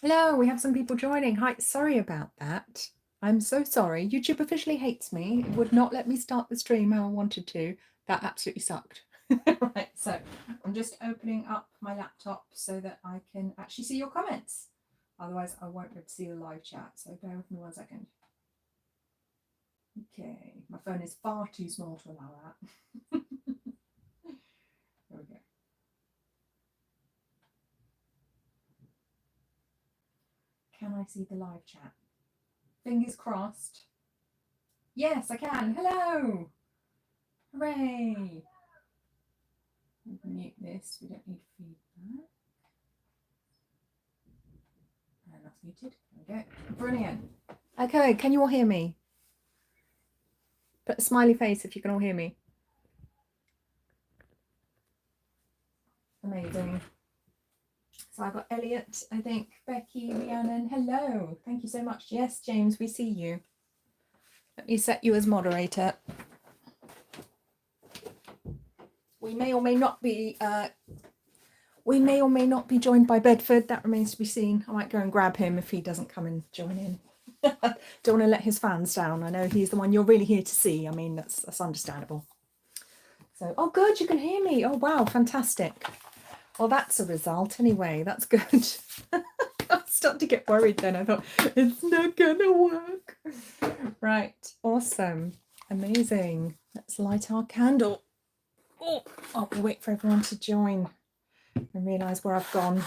Hello, we have some people joining. Hi, sorry about that. I'm so sorry. YouTube officially hates me. It would not let me start the stream how I wanted to. That absolutely sucked. Right, so I'm just opening up my laptop so that I can actually see your comments. Otherwise, I won't be able to see the live chat. So bear with me 1 second. Okay, my phone is far too small to allow that. There we go. Can I see the live chat? Fingers crossed. Yes, I can. Hello. Hooray. Mute this. We don't need feedback. And that's muted. There we go. Brilliant. Okay, can you all hear me? Put a smiley face if you can all hear me. Amazing. So I've got Elliot, I think, Becky, Rhiannon. Hello. Thank you so much. Yes, James, we see you. Let me set you as moderator. We may or may not be joined by Bedford. That remains to be seen. I might go and grab him if he doesn't come and join in. Don't want to let his fans down. I know he's the one you're really here to see. I mean, that's understandable. So, oh, good, you can hear me. Oh, wow, fantastic. Well, that's a result anyway. That's good. I started to get worried then. I thought, it's not going to work. Right, awesome, amazing. Let's light our candle. Oh, I'll wait for everyone to join and realise where I've gone.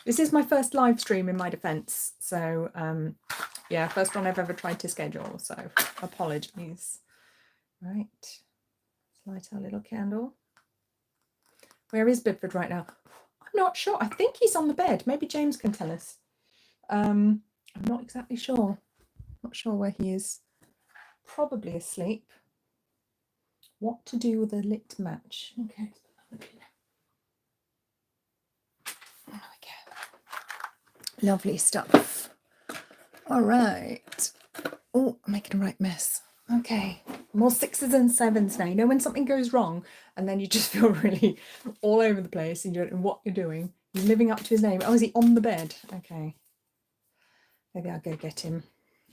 This is my first live stream in my defence. So, yeah, first one I've ever tried to schedule. So, apologies. Right, let's light our little candle. Where is Bedford right now? I'm not sure. I think he's on the bed. Maybe James can tell us. I'm not exactly sure. Not sure where he is. Probably asleep. What to do with a lit match? Okay. There we go. Lovely stuff. All right. Oh, I'm making a right mess. Okay. More 6s and 7s now. You know when something goes wrong and then you just feel really all over the place and you don't know what you're doing. He's living up to his name. Oh, is he on the bed? Okay. Maybe I'll go get him.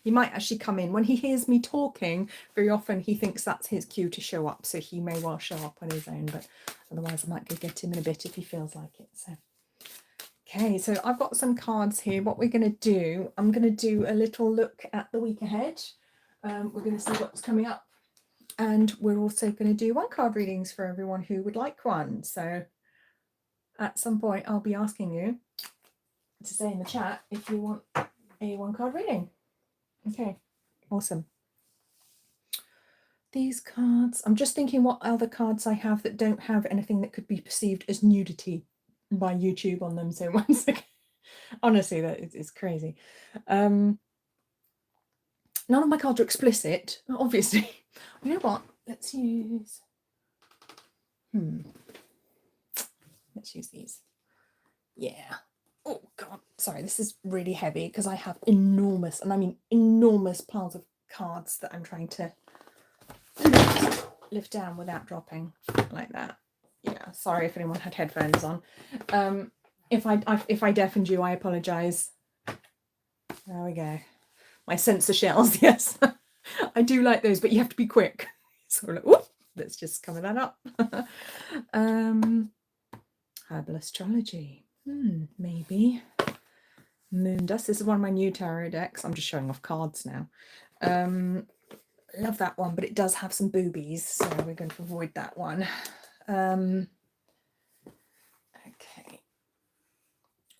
He might actually come in. When he hears me talking, very often he thinks that's his cue to show up. So he may well show up on his own, but otherwise I might go get him in a bit if he feels like it. So, okay, so I've got some cards here. What we're going to do, I'm going to do a little look at the week ahead. We're going to see what's coming up. And we're also going to do one card readings for everyone who would like one. So at some point, I'll be asking you to say in the chat if you want a one card reading. Okay, awesome. These cards, I'm just thinking what other cards I have that don't have anything that could be perceived as nudity by YouTube on them. So once again, honestly, that is crazy. None of my cards are explicit, obviously. You know what? Let's use. Let's use these. Yeah. Oh God, sorry. This is really heavy because I have enormous, and I mean enormous piles of cards that I'm trying to lift down without dropping like that. Yeah. Sorry if anyone had headphones on. If I deafened you, I apologise. There we go. My sensor shells, yes. I do like those, but you have to be quick. So like, whoop, let's just cover that up. Herbal astrology. Maybe. Moon dust. This is one of my new tarot decks. I'm just showing off cards now. Love that one, but it does have some boobies, so we're going to avoid that one. Okay.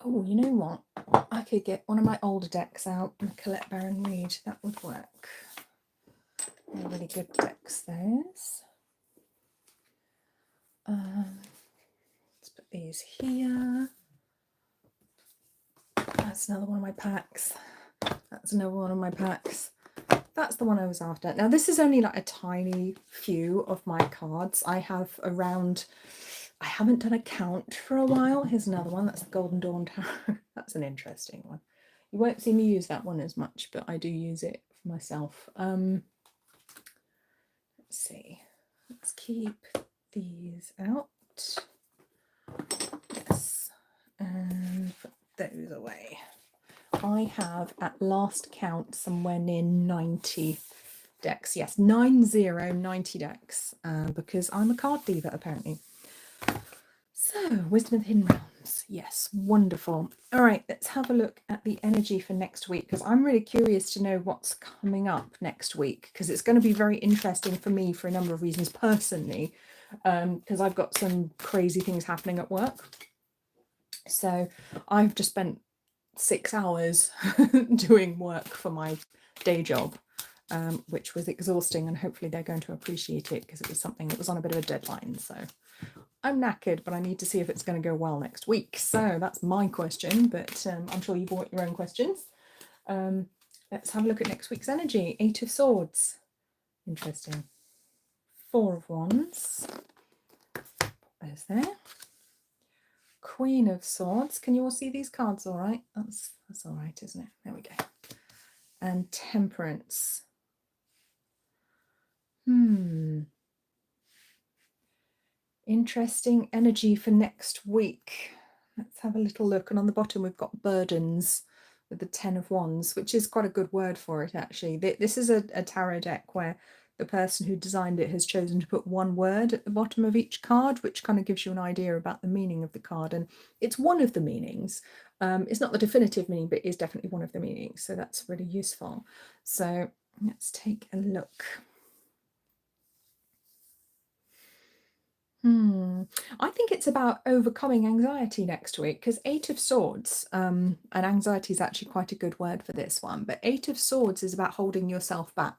Oh, you know what? I could get one of my older decks out and Colette Baron Reed. That would work. They're really good decks, those. Let's put these here. That's another one of my packs. That's another one of my packs. That's the one I was after. Now, this is only like a tiny few of my cards. I have around, I haven't done a count for a while. Here's another one. That's the Golden Dawn Tarot. That's an interesting one. You won't see me use that one as much, but I do use it for myself. Let's see. Let's keep these out. Yes. And put those away. I have at last count somewhere near 90 decks. Yes, 90 decks, because I'm a card diva apparently. So, Wisdom of the Hidden Realms. Yes, wonderful. All right, let's have a look at the energy for next week, because I'm really curious to know what's coming up next week, because it's going to be very interesting for me for a number of reasons personally, because I've got some crazy things happening at work. So I've just spent 6 hours doing work for my day job, which was exhausting, and hopefully they're going to appreciate it, because it was something that was on a bit of a deadline. So I'm knackered, but I need to see if it's going to go well next week. So that's my question, but I'm sure you've got your own questions. Let's have a look at next week's energy. 8 of Swords. Interesting. 4 of Wands. There's there. Queen of Swords. Can you all see these cards all right? That's all right, isn't it? There we go. And Temperance. Interesting energy for next week. Let's have a little look. And on the bottom, we've got burdens with the 10 of Wands, which is quite a good word for it, actually. This is a tarot deck where the person who designed it has chosen to put one word at the bottom of each card, which kind of gives you an idea about the meaning of the card. And it's one of the meanings. It's not the definitive meaning, but it is definitely one of the meanings. So that's really useful. So let's take a look. I think it's about overcoming anxiety next week, because 8 of Swords, and anxiety is actually quite a good word for this one, but 8 of Swords is about holding yourself back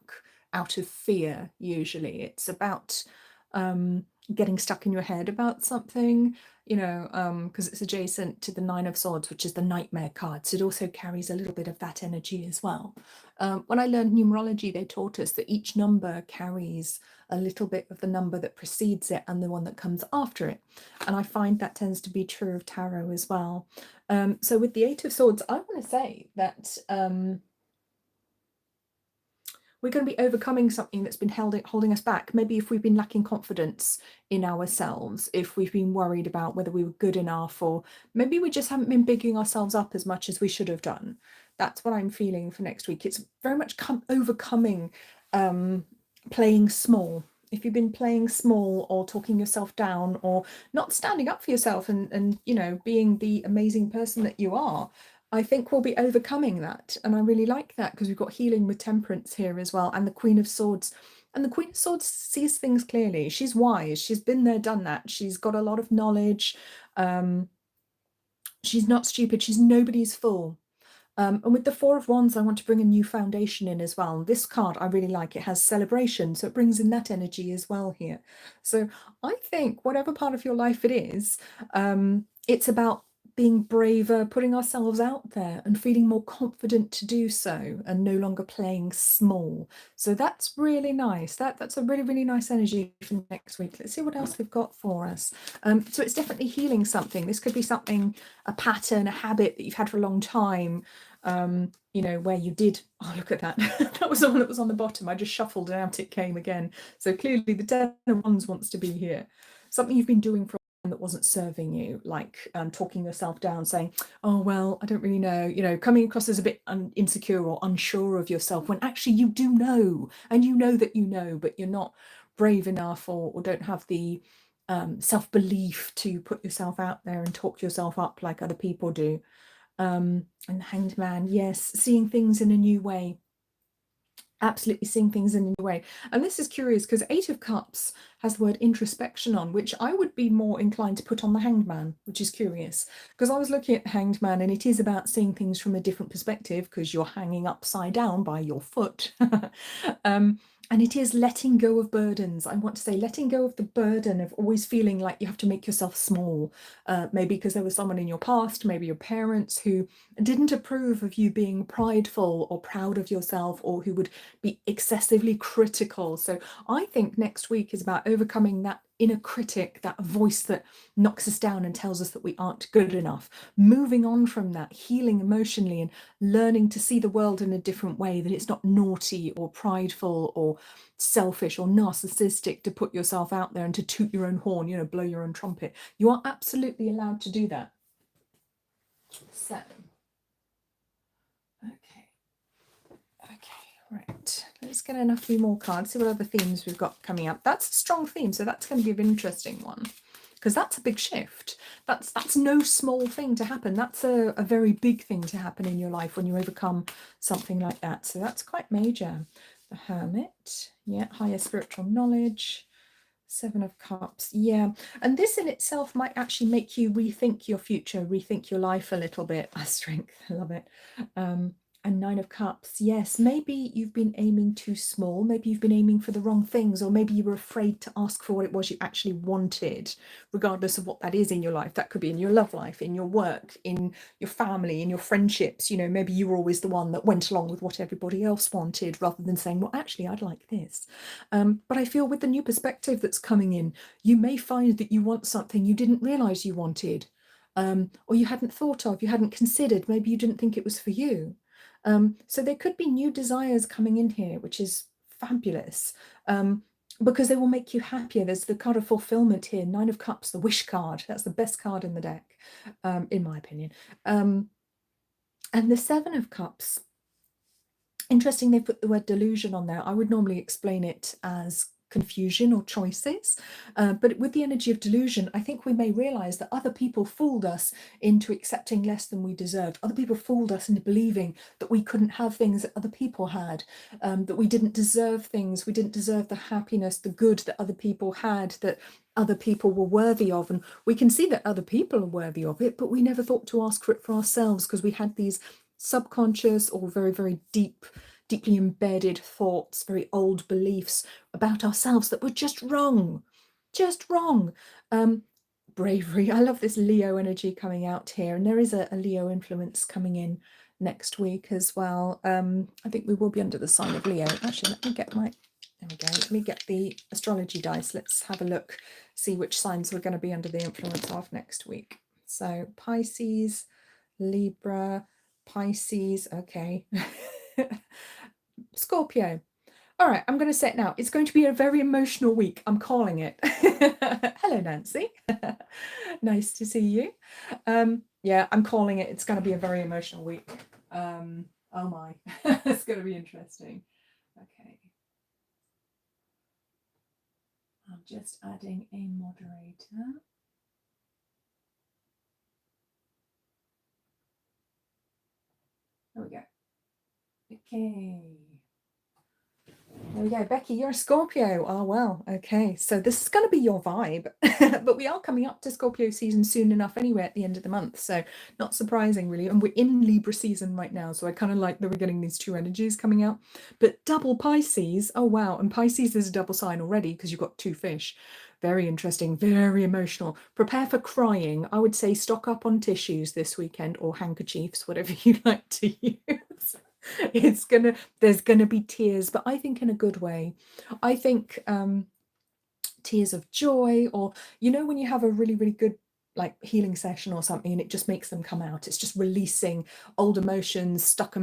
out of fear. Usually it's about getting stuck in your head about something, you know, because it's adjacent to the 9 of Swords, which is the nightmare card, so it also carries a little bit of that energy as well. When I learned numerology, they taught us that each number carries a little bit of the number that precedes it and the one that comes after it, and I find that tends to be true of tarot as well. So with the 8 of Swords, I want to say that we're going to be overcoming something that's been holding us back. Maybe if we've been lacking confidence in ourselves, if we've been worried about whether we were good enough, or maybe we just haven't been bigging ourselves up as much as we should have done. That's what I'm feeling for next week. It's very much overcoming playing small. If you've been playing small or talking yourself down or not standing up for yourself and you know, being the amazing person that you are, I think we'll be overcoming that. And I really like that, because we've got healing with Temperance here as well, and the Queen of Swords. And the Queen of Swords sees things clearly. She's wise. She's been there, done that. She's got a lot of knowledge. She's not stupid. She's nobody's fool. And with the 4 of Wands, I want to bring a new foundation in as well. This card, I really like. It has celebration, so it brings in that energy as well here. So I think whatever part of your life it is, it's about being braver, putting ourselves out there and feeling more confident to do so, and no longer playing small. So that's really nice. That's a really, really nice energy for next week. Let's see what else they've got for us. So it's definitely healing something. This could be something, a pattern, a habit that you've had for a long time. You know, where you did, oh, look at that. That was the one that was on the bottom. I just shuffled it out, it came again. So clearly the 10 of Wands wants to be here. Something you've been doing for that wasn't serving you, like talking yourself down, saying, oh well, I don't really know, you know, coming across as a bit insecure or unsure of yourself, when actually you do know, and you know that you know, but you're not brave enough, or don't have the self-belief to put yourself out there and talk yourself up like other people do. And the Hanged Man, yes, seeing things in a new way. Absolutely seeing things in a new way. And this is curious, because 8 of Cups has the word introspection on, which I would be more inclined to put on the Hanged Man, which is curious, because I was looking at the Hanged Man, and it is about seeing things from a different perspective, because you're hanging upside down by your foot. And it is letting go of burdens. I want to say letting go of the burden of always feeling like you have to make yourself small, maybe because there was someone in your past, maybe your parents, who didn't approve of you being prideful or proud of yourself, or who would be excessively critical. So I think next week is about overcoming that inner critic, that voice that knocks us down and tells us that we aren't good enough, moving on from that, healing emotionally, and learning to see the world in a different way, that it's not naughty or prideful or selfish or narcissistic to put yourself out there and to toot your own horn, you know, blow your own trumpet. You are absolutely allowed to do that. So, okay. Right. Let's get in a few more cards, see what other themes we've got coming up. That's a strong theme, so that's going to be an interesting one. Because that's a big shift. That's no small thing to happen. That's a very big thing to happen in your life when you overcome something like that. So that's quite major. The Hermit, yeah, higher spiritual knowledge. Seven of Cups, yeah. And this in itself might actually make you rethink your future, rethink your life a little bit. Strength, I love it. And Nine of Cups, yes, maybe you've been aiming too small, maybe you've been aiming for the wrong things, or maybe you were afraid to ask for what it was you actually wanted, regardless of what that is in your life. That could be in your love life, in your work, in your family, in your friendships. You know, maybe you were always the one that went along with what everybody else wanted, rather than saying, well, actually, I'd like this. But I feel with the new perspective that's coming in, you may find that you want something you didn't realize you wanted, or you hadn't thought of, you hadn't considered, maybe you didn't think it was for you. So there could be new desires coming in here, which is fabulous, because they will make you happier. There's the card of fulfillment here, Nine of Cups, the wish card. That's the best card in the deck, in my opinion. And the Seven of Cups, interesting they put the word delusion on there. I would normally explain it as confusion or choices, but with the energy of delusion, I think we may realize that other people fooled us into accepting less than we deserved. Other people fooled us into believing that we couldn't have things that other people had, that we didn't deserve things, we didn't deserve the happiness, the good that other people had, that other people were worthy of. And we can see that other people are worthy of it, but we never thought to ask for it for ourselves because we had these subconscious or very, very deeply embedded thoughts, very old beliefs about ourselves that were just wrong, just wrong. Bravery. I love this Leo energy coming out here, and there is a Leo influence coming in next week as well. I think we will be under the sign of Leo. Actually, let me get my, there we go. Let me get the astrology dice. Let's have a look, see which signs we're going to be under the influence of next week. So Pisces, Libra, Pisces, okay. Scorpio. All right, I'm going to say it now. It's going to be a very emotional week. I'm calling it. Hello, Nancy. Nice to see you. Yeah, I'm calling it. It's going to be a very emotional week. Oh my, it's going to be interesting. Okay. I'm just adding a moderator. There we go. Okay. There we go. Becky, you're a Scorpio. Oh, well, okay. So this is going to be your vibe. But we are coming up to Scorpio season soon enough anyway at the end of the month. So not surprising, really. And we're in Libra season right now. So I kind of like that we're getting these two energies coming out. But double Pisces. Oh, wow. And Pisces is a double sign already because you've got two fish. Very interesting, very emotional. Prepare for crying. I would say stock up on tissues this weekend or handkerchiefs, whatever you like to use. There's gonna be tears, but I think in a good way. I think tears of joy, or when you have a really, really good like healing session or something and it just makes them come out. It's just releasing old emotions, stuck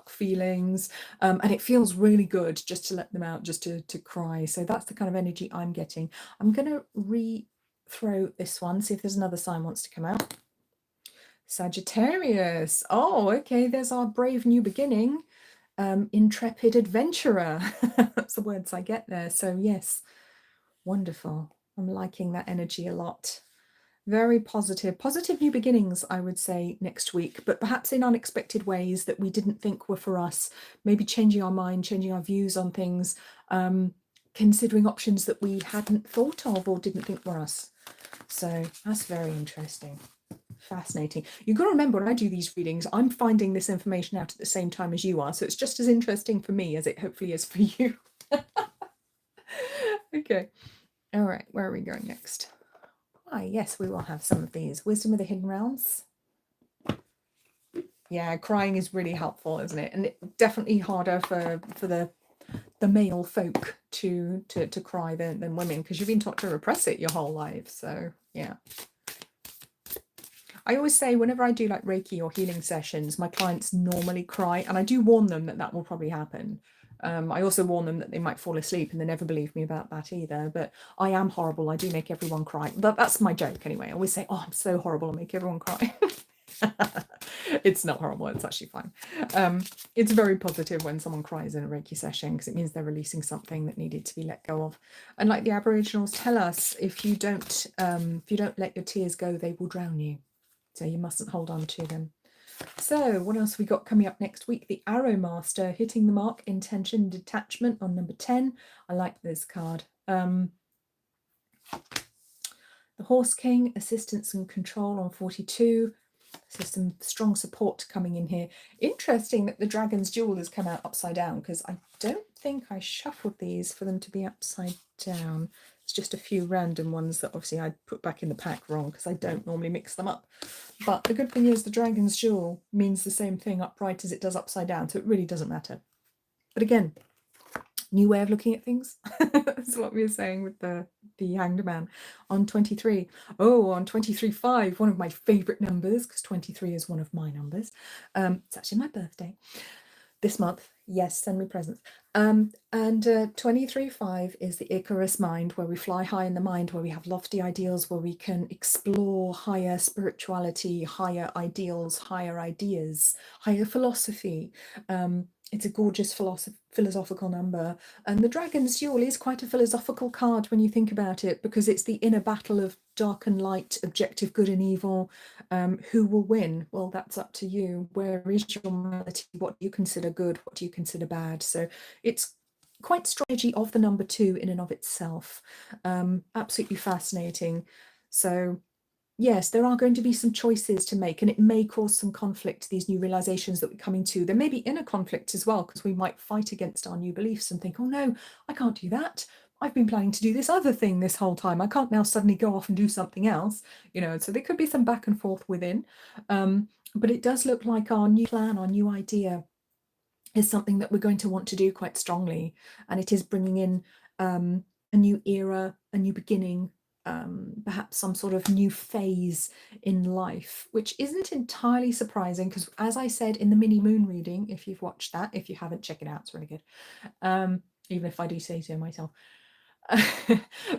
feelings, and it feels really good just to let them out, just to cry. So that's the kind of energy I'm getting. I'm gonna re-throw this one, see if there's another sign wants to come out. Sagittarius. Oh, okay, there's our brave new beginning. Intrepid adventurer. That's the words I get there. So yes, wonderful. I'm liking that energy a lot. Very positive new beginnings, I would say, next week, but perhaps in unexpected ways that we didn't think were for us. Maybe changing our mind, changing our views on things, considering options that we hadn't thought of or didn't think were us. So that's very interesting. Fascinating. You've got to remember, when I do these readings, I'm finding this information out at the same time as you are, so it's just as interesting for me as it hopefully is for you. Okay. All right, where are we going next? Ah, yes, we will have some of these. Wisdom of the Hidden Realms. Yeah, crying is really helpful, isn't it? And it, definitely harder for the male folk to cry than women, because you've been taught to repress it your whole life. So yeah. I always say whenever I do like Reiki or healing sessions, my clients normally cry, and I do warn them that will probably happen. I also warn them that they might fall asleep, and they never believe me about that either. But I am horrible. I do make everyone cry. But that's my joke anyway. I always say, oh, I'm so horrible. I make everyone cry. It's not horrible, it's actually fine. It's very positive when someone cries in a Reiki session, because it means they're releasing something that needed to be let go of. And like the Aboriginals tell us, if you don't let your tears go, they will drown you. So you mustn't hold on to them. So what else we got coming up next week? The Arrow Master, hitting the mark, intention, detachment on number 10. I like this card. The Horse King, assistance and control on 42. So some strong support coming in here. Interesting that the Dragon's Jewel has come out upside down, because I don't think I shuffled these for them to be upside down. It's just a few random ones that obviously I put back in the pack wrong, because I don't normally mix them up. But the good thing is the Dragon's Jewel means the same thing upright as it does upside down, so it really doesn't matter. But again, new way of looking at things. That's what we were saying with the Hanged Man on 23. Oh, on 23.5, one of my favourite numbers, because 23 is one of my numbers. It's actually my birthday this month. Yes, send me presents. And 23.5 is the Icarus mind, where we fly high in the mind, where we have lofty ideals, where we can explore higher spirituality, higher ideals, higher ideas, higher philosophy. It's a gorgeous philosophical number. And the Dragon's Jewel is quite a philosophical card when you think about it, because it's the inner battle of dark and light, objective good and evil. Who will win? Well, that's up to you. Where is your morality? What do you consider good? What do you consider bad? So it's quite strategy of the number 2 in and of itself. Absolutely fascinating. So yes, there are going to be some choices to make, and it may cause some conflict, these new realizations that we're coming to. There may be inner conflict as well, because we might fight against our new beliefs and think, oh no, I can't do that. I've been planning to do this other thing this whole time. I can't now suddenly go off and do something else, so there could be some back and forth within. But it does look like our new plan, our new idea is something that we're going to want to do quite strongly. And it is bringing in a new era, a new beginning, perhaps some sort of new phase in life, which isn't entirely surprising, because as I said in the mini moon reading, if you've watched that, if you haven't, check it out, it's really good. Even if I do say so myself.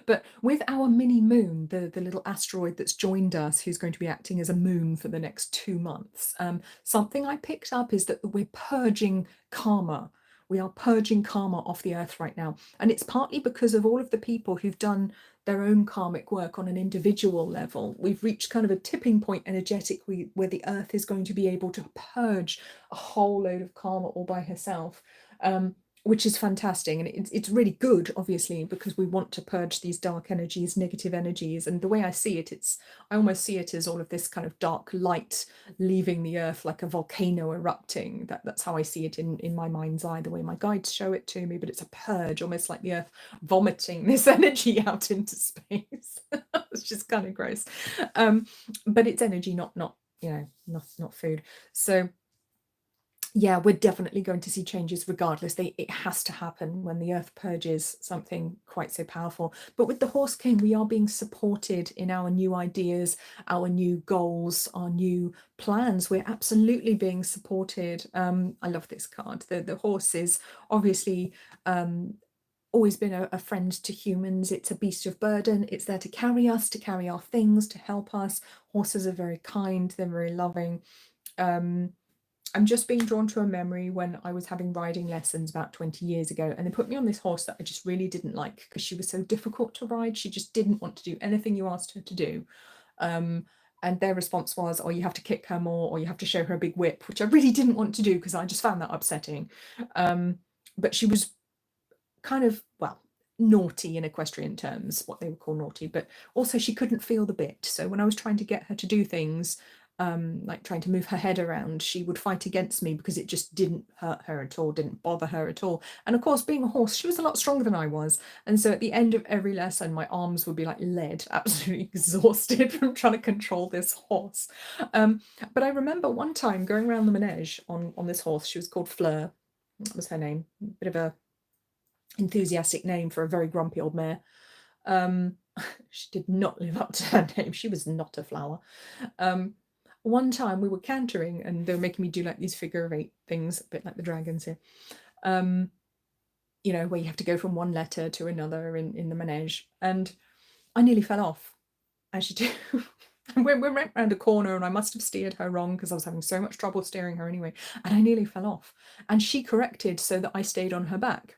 But with our mini moon, the little asteroid that's joined us, who's going to be acting as a moon for the next 2 months, something I picked up is that we're purging karma. We are purging karma off the earth right now. And it's partly because of all of the people who've done their own karmic work on an individual level. We've reached kind of a tipping point energetically where the earth is going to be able to purge a whole load of karma all by herself. Which is fantastic, and it's really good, obviously, because we want to purge these dark energies, negative energies. And the way I see it, I almost see it as all of this kind of dark light leaving the earth like a volcano erupting. That's how I see it in my mind's eye, the way my guides show it to me. But it's a purge, almost like the earth vomiting this energy out into space. It's just kind of gross, but it's energy, not food. So yeah, we're definitely going to see changes regardless. It has to happen when the earth purges something quite so powerful. But with the Horse King, we are being supported in our new ideas, our new goals, our new plans. We're absolutely being supported. I love this card. The horse is obviously always been a friend to humans. It's a beast of burden. It's there to carry us, to carry our things, to help us. Horses are very kind. They're very loving. I'm just being drawn to a memory when I was having riding lessons about 20 years ago, and they put me on this horse that I just really didn't like, because she was so difficult to ride. She just didn't want to do anything you asked her to do. And their response was, oh, you have to kick her more, or you have to show her a big whip, which I really didn't want to do, because I just found that upsetting. But she was kind of, well, naughty in equestrian terms, what they would call naughty, but also she couldn't feel the bit. So when I was trying to get her to do things, like trying to move her head around, she would fight against me, because it just didn't hurt her at all, didn't bother her at all. And of course, being a horse, she was a lot stronger than I was. And so at the end of every lesson, my arms would be like lead, absolutely exhausted from trying to control this horse. But I remember one time going around the manege on this horse. She was called Fleur. That was her name. Bit of a enthusiastic name for a very grumpy old mare. She did not live up to her name. She was not a flower. One time we were cantering, and they were making me do like these figure of 8 things, a bit like the dragons here, where you have to go from one letter to another in the manege. And I nearly fell off, as you do. And we went round a corner and I must have steered her wrong because I was having so much trouble steering her anyway. And I nearly fell off. And she corrected so that I stayed on her back.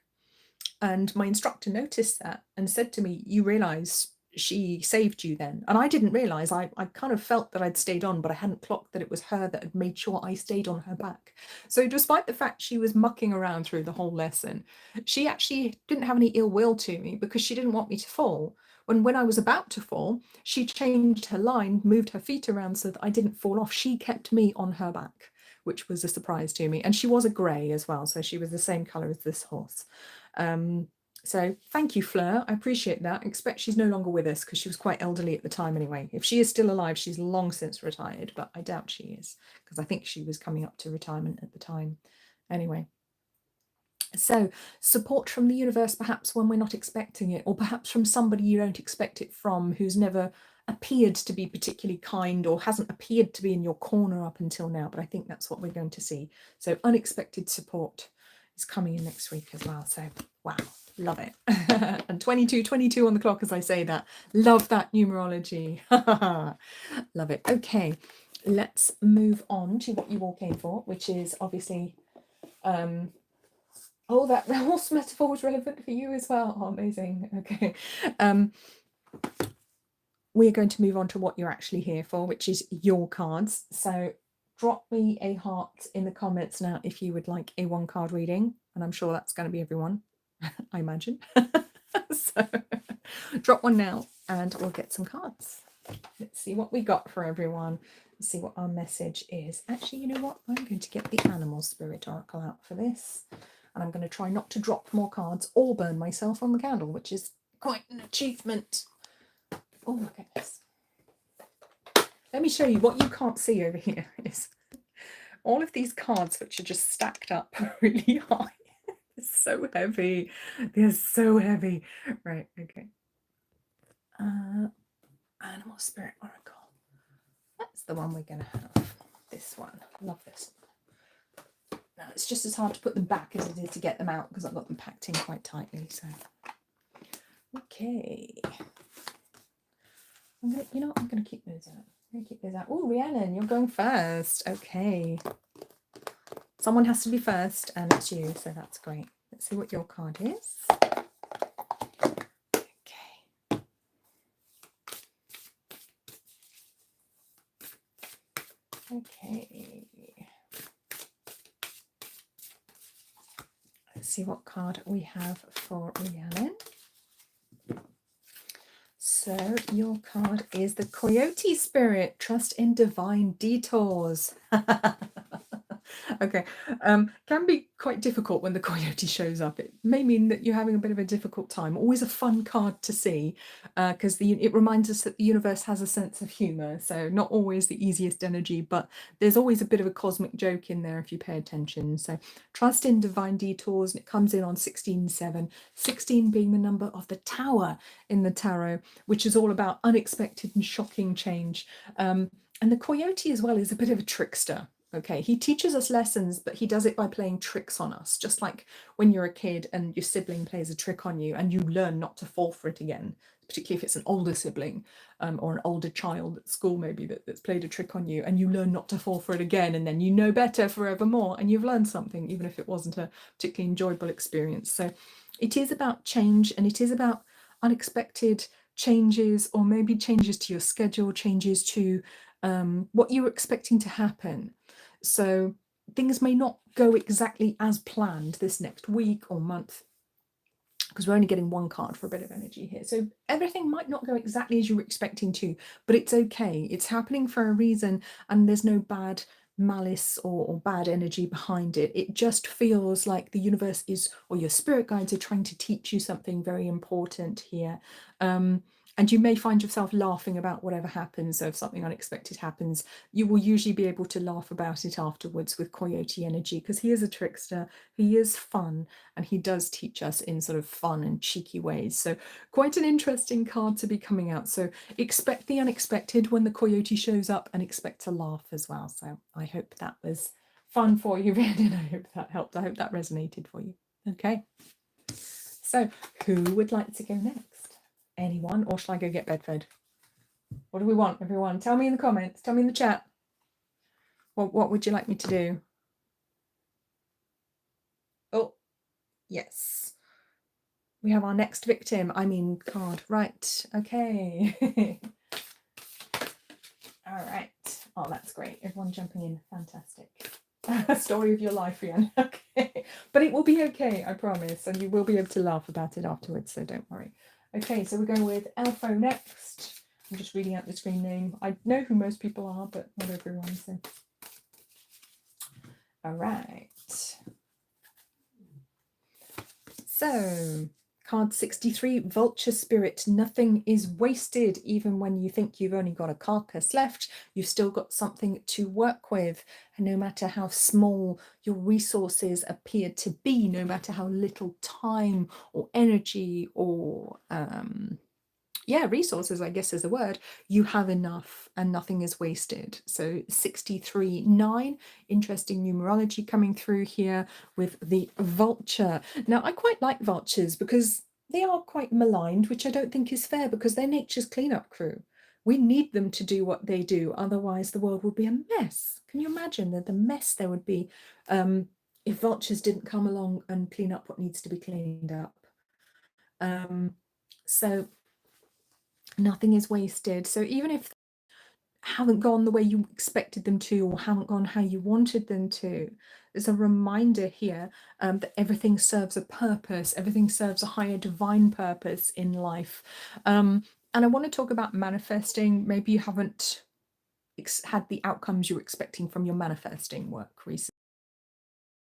And my instructor noticed that and said to me, you realise she saved you then? And I didn't realise. I kind of felt that I'd stayed on, but I hadn't clocked that it was her that had made sure I stayed on her back. So despite the fact she was mucking around through the whole lesson, she actually didn't have any ill will to me because she didn't want me to fall. When I was about to fall, she changed her line, moved her feet around so that I didn't fall off. She kept me on her back, which was a surprise to me. And she was a grey as well, so she was the same colour as this horse. So thank you, Fleur. I appreciate that. I expect she's no longer with us because she was quite elderly at the time anyway. If she is still alive, she's long since retired, but I doubt she is because I think she was coming up to retirement at the time. Anyway, so support from the universe, perhaps when we're not expecting it, or perhaps from somebody you don't expect it from, who's never appeared to be particularly kind or hasn't appeared to be in your corner up until now. But I think that's what we're going to see. So unexpected support is coming in next week as well. So wow, love it. And 22 on the clock as I say that. Love that numerology. Love it. Okay, let's move on to what you all came for, which is obviously oh, that horse metaphor was relevant for you as well. Oh, amazing. Okay. We're going to move on to what you're actually here for, which is your cards. So drop me a heart in the comments now if you would like a 1-card reading, and I'm sure that's going to be everyone, I imagine. So drop one now and we'll get some cards. Let's see what we got for everyone. Let's see what our message is. Actually, you know what? I'm going to get the Animal Spirit Oracle out for this, and I'm going to try not to drop more cards or burn myself on the candle, which is quite an achievement. Oh my goodness. Let me show you what you can't see over here is all of these cards which are just stacked up really high. They're so heavy. They're so heavy. Right, okay. Animal Spirit Oracle. That's the one we're going to have. This one. Love this one. Now, it's just as hard to put them back as it is to get them out because I've got them packed in quite tightly. So, okay. I'm going to keep those out. I'm going to keep those out. Oh, Rhiannon, you're going first. Okay. Someone has to be first, and it's you, so that's great. Let's see what your card is. Okay. Okay. Let's see what card we have for Rhiannon. So your card is the Coyote Spirit. Trust in divine detours. Okay, can be quite difficult when the coyote shows up. It may mean that you're having a bit of a difficult time. Always a fun card to see because it reminds us that the universe has a sense of humor. So not always the easiest energy, but there's always a bit of a cosmic joke in there if you pay attention. So trust in divine detours, and it comes in on 16/7, 16 being the number of the Tower in the tarot, which is all about unexpected and shocking change. And the coyote as well is a bit of a trickster. Okay, he teaches us lessons, but he does it by playing tricks on us, just like when you're a kid and your sibling plays a trick on you and you learn not to fall for it again, particularly if it's an older sibling or an older child at school maybe that's played a trick on you, and you learn not to fall for it again, and then you know better forevermore, and you've learned something, even if it wasn't a particularly enjoyable experience. So it is about change, and it is about unexpected changes, or maybe changes to your schedule, changes to what you were expecting to happen. So things may not go exactly as planned this next week or month, because we're only getting 1 card for a bit of energy here. So everything might not go exactly as you were expecting to, but it's okay. It's happening for a reason, and there's no bad malice or bad energy behind it. It just feels like the universe is, or your spirit guides are trying to teach you something very important here. And you may find yourself laughing about whatever happens. So if something unexpected happens, you will usually be able to laugh about it afterwards with coyote energy, because he is a trickster, he is fun, and he does teach us in sort of fun and cheeky ways. So quite an interesting card to be coming out. So expect the unexpected when the coyote shows up, and expect to laugh as well. So I hope that was fun for you, Rhiannon. I hope that helped. I hope that resonated for you. Okay. So who would like to go next? Anyone, or shall I go get Bedford? What do we want, everyone? Tell me in the comments. Tell me in the chat. What would you like me to do? Oh, yes. We have our next victim. I mean, card. Right. Okay. All right. Oh, that's great. Everyone jumping in. Fantastic. Story of your life, Rhiannon. Okay. But it will be okay, I promise. And you will be able to laugh about it afterwards, so don't worry. Okay, so we're going with Elfo next. I'm just reading out the screen name. I know who most people are, but not everyone. So, all right. So, card 63, Vulture Spirit. Nothing is wasted. Even when you think you've only got a carcass left, you've still got something to work with. And no matter how small your resources appear to be, no matter how little time or energy or resources, I guess is the word, you have enough and nothing is wasted. So 63-9, interesting numerology coming through here with the vulture. Now, I quite like vultures because they are quite maligned, which I don't think is fair because they're nature's cleanup crew. We need them to do what they do, otherwise the world would be a mess. Can you imagine the mess there would be if vultures didn't come along and clean up what needs to be cleaned up? So nothing is wasted. So even if haven't gone the way you expected them to or haven't gone how you wanted them to, there's a reminder here that everything serves a purpose, everything serves a higher divine purpose in life. And I want to talk about manifesting. Maybe you haven't had the outcomes you're expecting from your manifesting work recently.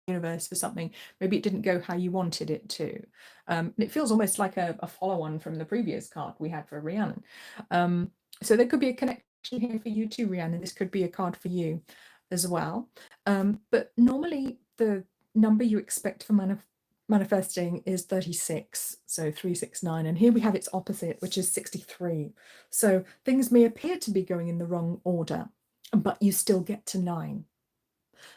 Universe for something, maybe it didn't go how you wanted it to. And it feels almost like a follow-on from the previous card we had for Rhiannon. So there could be a connection here for you too, Rhiannon. This could be a card for you as well. But normally the number you expect for manifesting is 36, so 369, and here we have its opposite, which is 63. So things may appear to be going in the wrong order, but you still get to 9.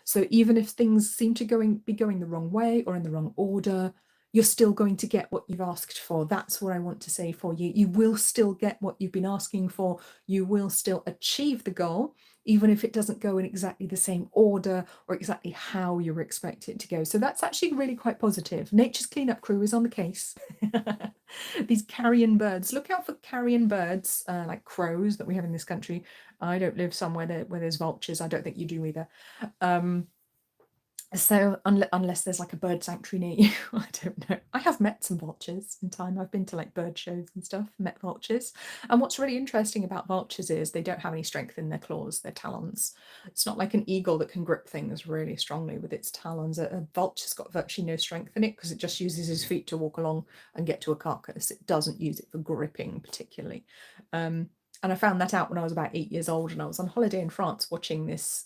So even if things seem to be going the wrong way or in the wrong order, you're still going to get what you've asked for. That's what I want to say for you. You will still get what you've been asking for. You will still achieve the goal, even if it doesn't go in exactly the same order or exactly how you expect it to go. So that's actually really quite positive. Nature's cleanup crew is on the case. These carrion birds. Look out for carrion birds, like crows that we have in this country. I don't live somewhere where there's vultures. I don't think you do either. So unless there's like a bird sanctuary near you, I don't know. I have met some vultures in time. I've been to like bird shows and stuff, met vultures. And what's really interesting about vultures is they don't have any strength in their claws, their talons. It's not like an eagle that can grip things really strongly with its talons. A vulture's got virtually no strength in it because it just uses his feet to walk along and get to a carcass. It doesn't use it for gripping particularly. And I found that out when I was about 8 years old and I was on holiday in France watching this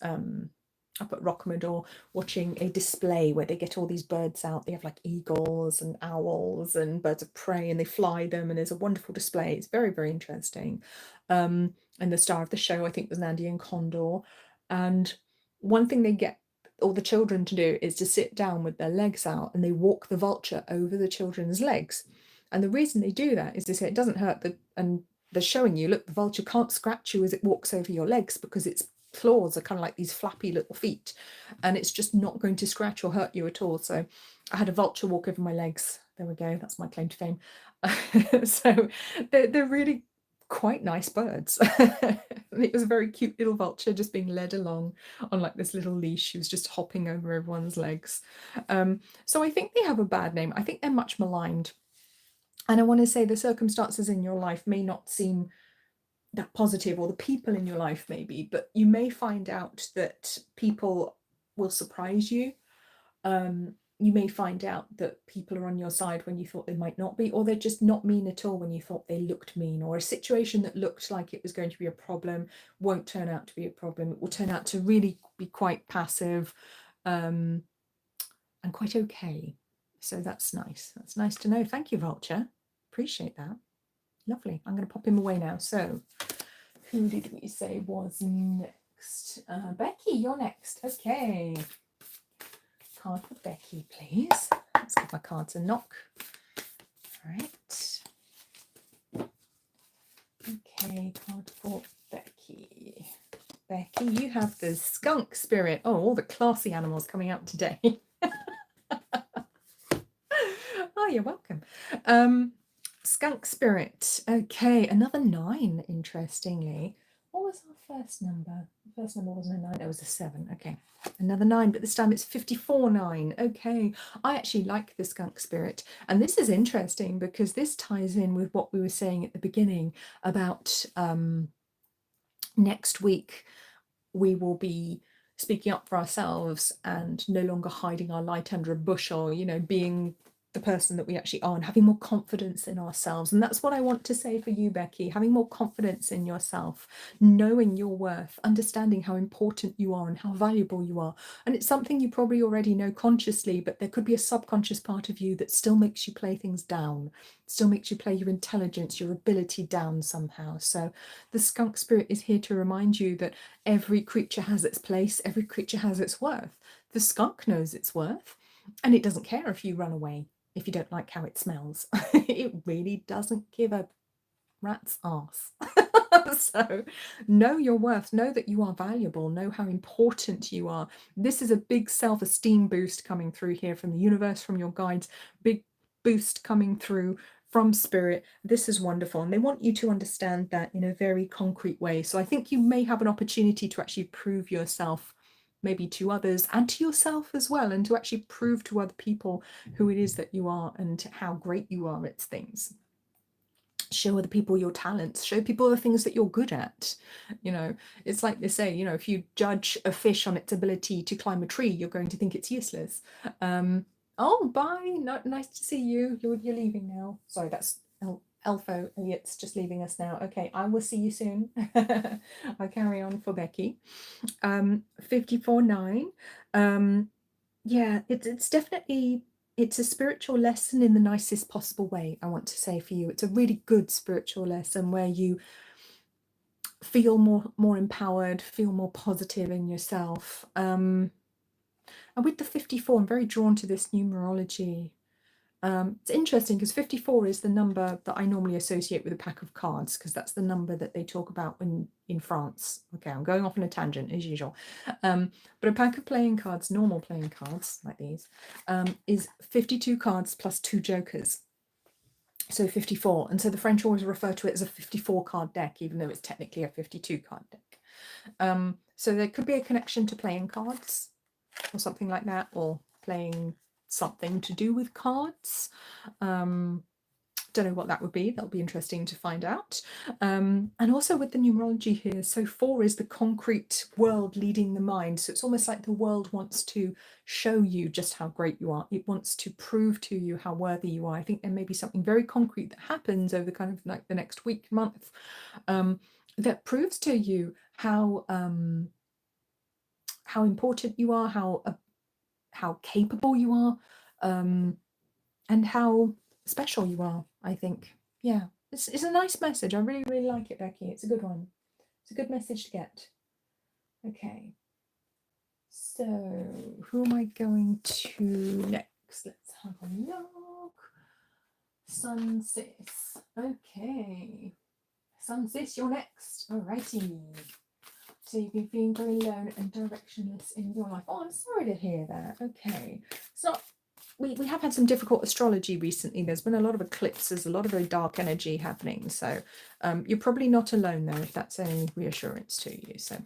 up at Rocamadour, watching a display where they get all these birds out. They have like eagles and owls and birds of prey and they fly them, and there's a wonderful display. It's very, very interesting. And the star of the show, I think, was Nandi and Condor. And one thing they get all the children to do is to sit down with their legs out and they walk the vulture over the children's legs. And the reason they do that is they say it doesn't hurt, and they're showing you, look, the vulture can't scratch you as it walks over your legs because its claws are kind of like these flappy little feet, and it's just not going to scratch or hurt you at all. So I had a vulture walk over my legs. There we go. That's my claim to fame. So they're really quite nice birds. It was a very cute little vulture just being led along on like this little leash. She was just hopping over everyone's legs. So I think they have a bad name. I think they're much maligned. And I want to say the circumstances in your life may not seem that positive, or the people in your life maybe, but you may find out that people will surprise you. You may find out that people are on your side when you thought they might not be, or they're just not mean at all when you thought they looked mean, or a situation that looked like it was going to be a problem won't turn out to be a problem. It will turn out to really be quite passive and quite okay. So that's nice. That's nice to know. Thank you, Vulture. Appreciate that. Lovely. I'm going to pop him away now. So who did we say was next? Becky, you're next. Okay. Card for Becky, please. Let's give my cards a knock. All right. Okay, card for Becky. Becky, you have the skunk spirit. Oh, all the classy animals coming out today. Oh, you're welcome. Skunk spirit. Okay, another 9, interestingly. What was our first number? The first number wasn't a 9, it was a 7. Okay, another 9, but this time it's 54-9. Okay, I actually like the skunk spirit. And this is interesting because this ties in with what we were saying at the beginning about next week we will be speaking up for ourselves and no longer hiding our light under a bushel, you know, being the person that we actually are and having more confidence in ourselves. And that's what I want to say for you, Becky, having more confidence in yourself, knowing your worth, understanding how important you are and how valuable you are. And it's something you probably already know consciously, but there could be a subconscious part of you that still makes you play things down, still makes you play your intelligence, your ability down somehow. So the skunk spirit is here to remind you that every creature has its place, every creature has its worth. The skunk knows its worth, and it doesn't care if you run away, if you don't like how it smells. It really doesn't give a rat's ass. So know your worth, know that you are valuable, know how important you are. This is a big self-esteem boost coming through here from the universe, from your guides, big boost coming through from spirit. This is wonderful, and they want you to understand that in a very concrete way. So I think you may have an opportunity to actually prove yourself, maybe to others and to yourself as well, and to actually prove to other people who it is that you are and how great you are at things. Show other people your talents, show people the things that you're good at. You know, it's like they say, you know, if you judge a fish on its ability to climb a tree, you're going to think it's useless. Oh, bye. Nice to see you. You're leaving now. Sorry, that's Elfo. Elliot's just leaving us now. Okay, I will see you soon. I'll carry on for Becky. 54-9. Yeah, it's definitely, it's a spiritual lesson in the nicest possible way, I want to say for you. It's a really good spiritual lesson where you feel more empowered, feel more positive in yourself. And with the 54, I'm very drawn to this numerology. It's interesting because 54 is the number that I normally associate with a pack of cards, because that's the number that they talk about in France. Okay, I'm going off on a tangent as usual. But a pack of playing cards, normal playing cards like these, is 52 cards plus 2 jokers. So 54. And so the French always refer to it as a 54 card deck, even though it's technically a 52 card deck. So there could be a connection to playing cards or something like that, or playing something to do with cards. Don't know what that would be. That'll be interesting to find out. And also with the numerology here, so 4 is the concrete world leading the mind. So it's almost like the world wants to show you just how great you are. It wants to prove to you how worthy you are. I think there may be something very concrete that happens over kind of like the next week, month, that proves to you how important you are, how capable you are, and how special you are, I think. Yeah, it's a nice message. I really, really like it, Becky. It's a good one. It's a good message to get. Okay. So, who am I going to next? Let's have a look. Sun Sis. Okay. Sun Sis, you're next. Alrighty. So you've been feeling very alone and directionless in your life. Oh, I'm sorry to hear that. Okay. It's not, we have had some difficult astrology recently. There's been a lot of eclipses, a lot of very dark energy happening. So you're probably not alone though, if that's any reassurance to you. So,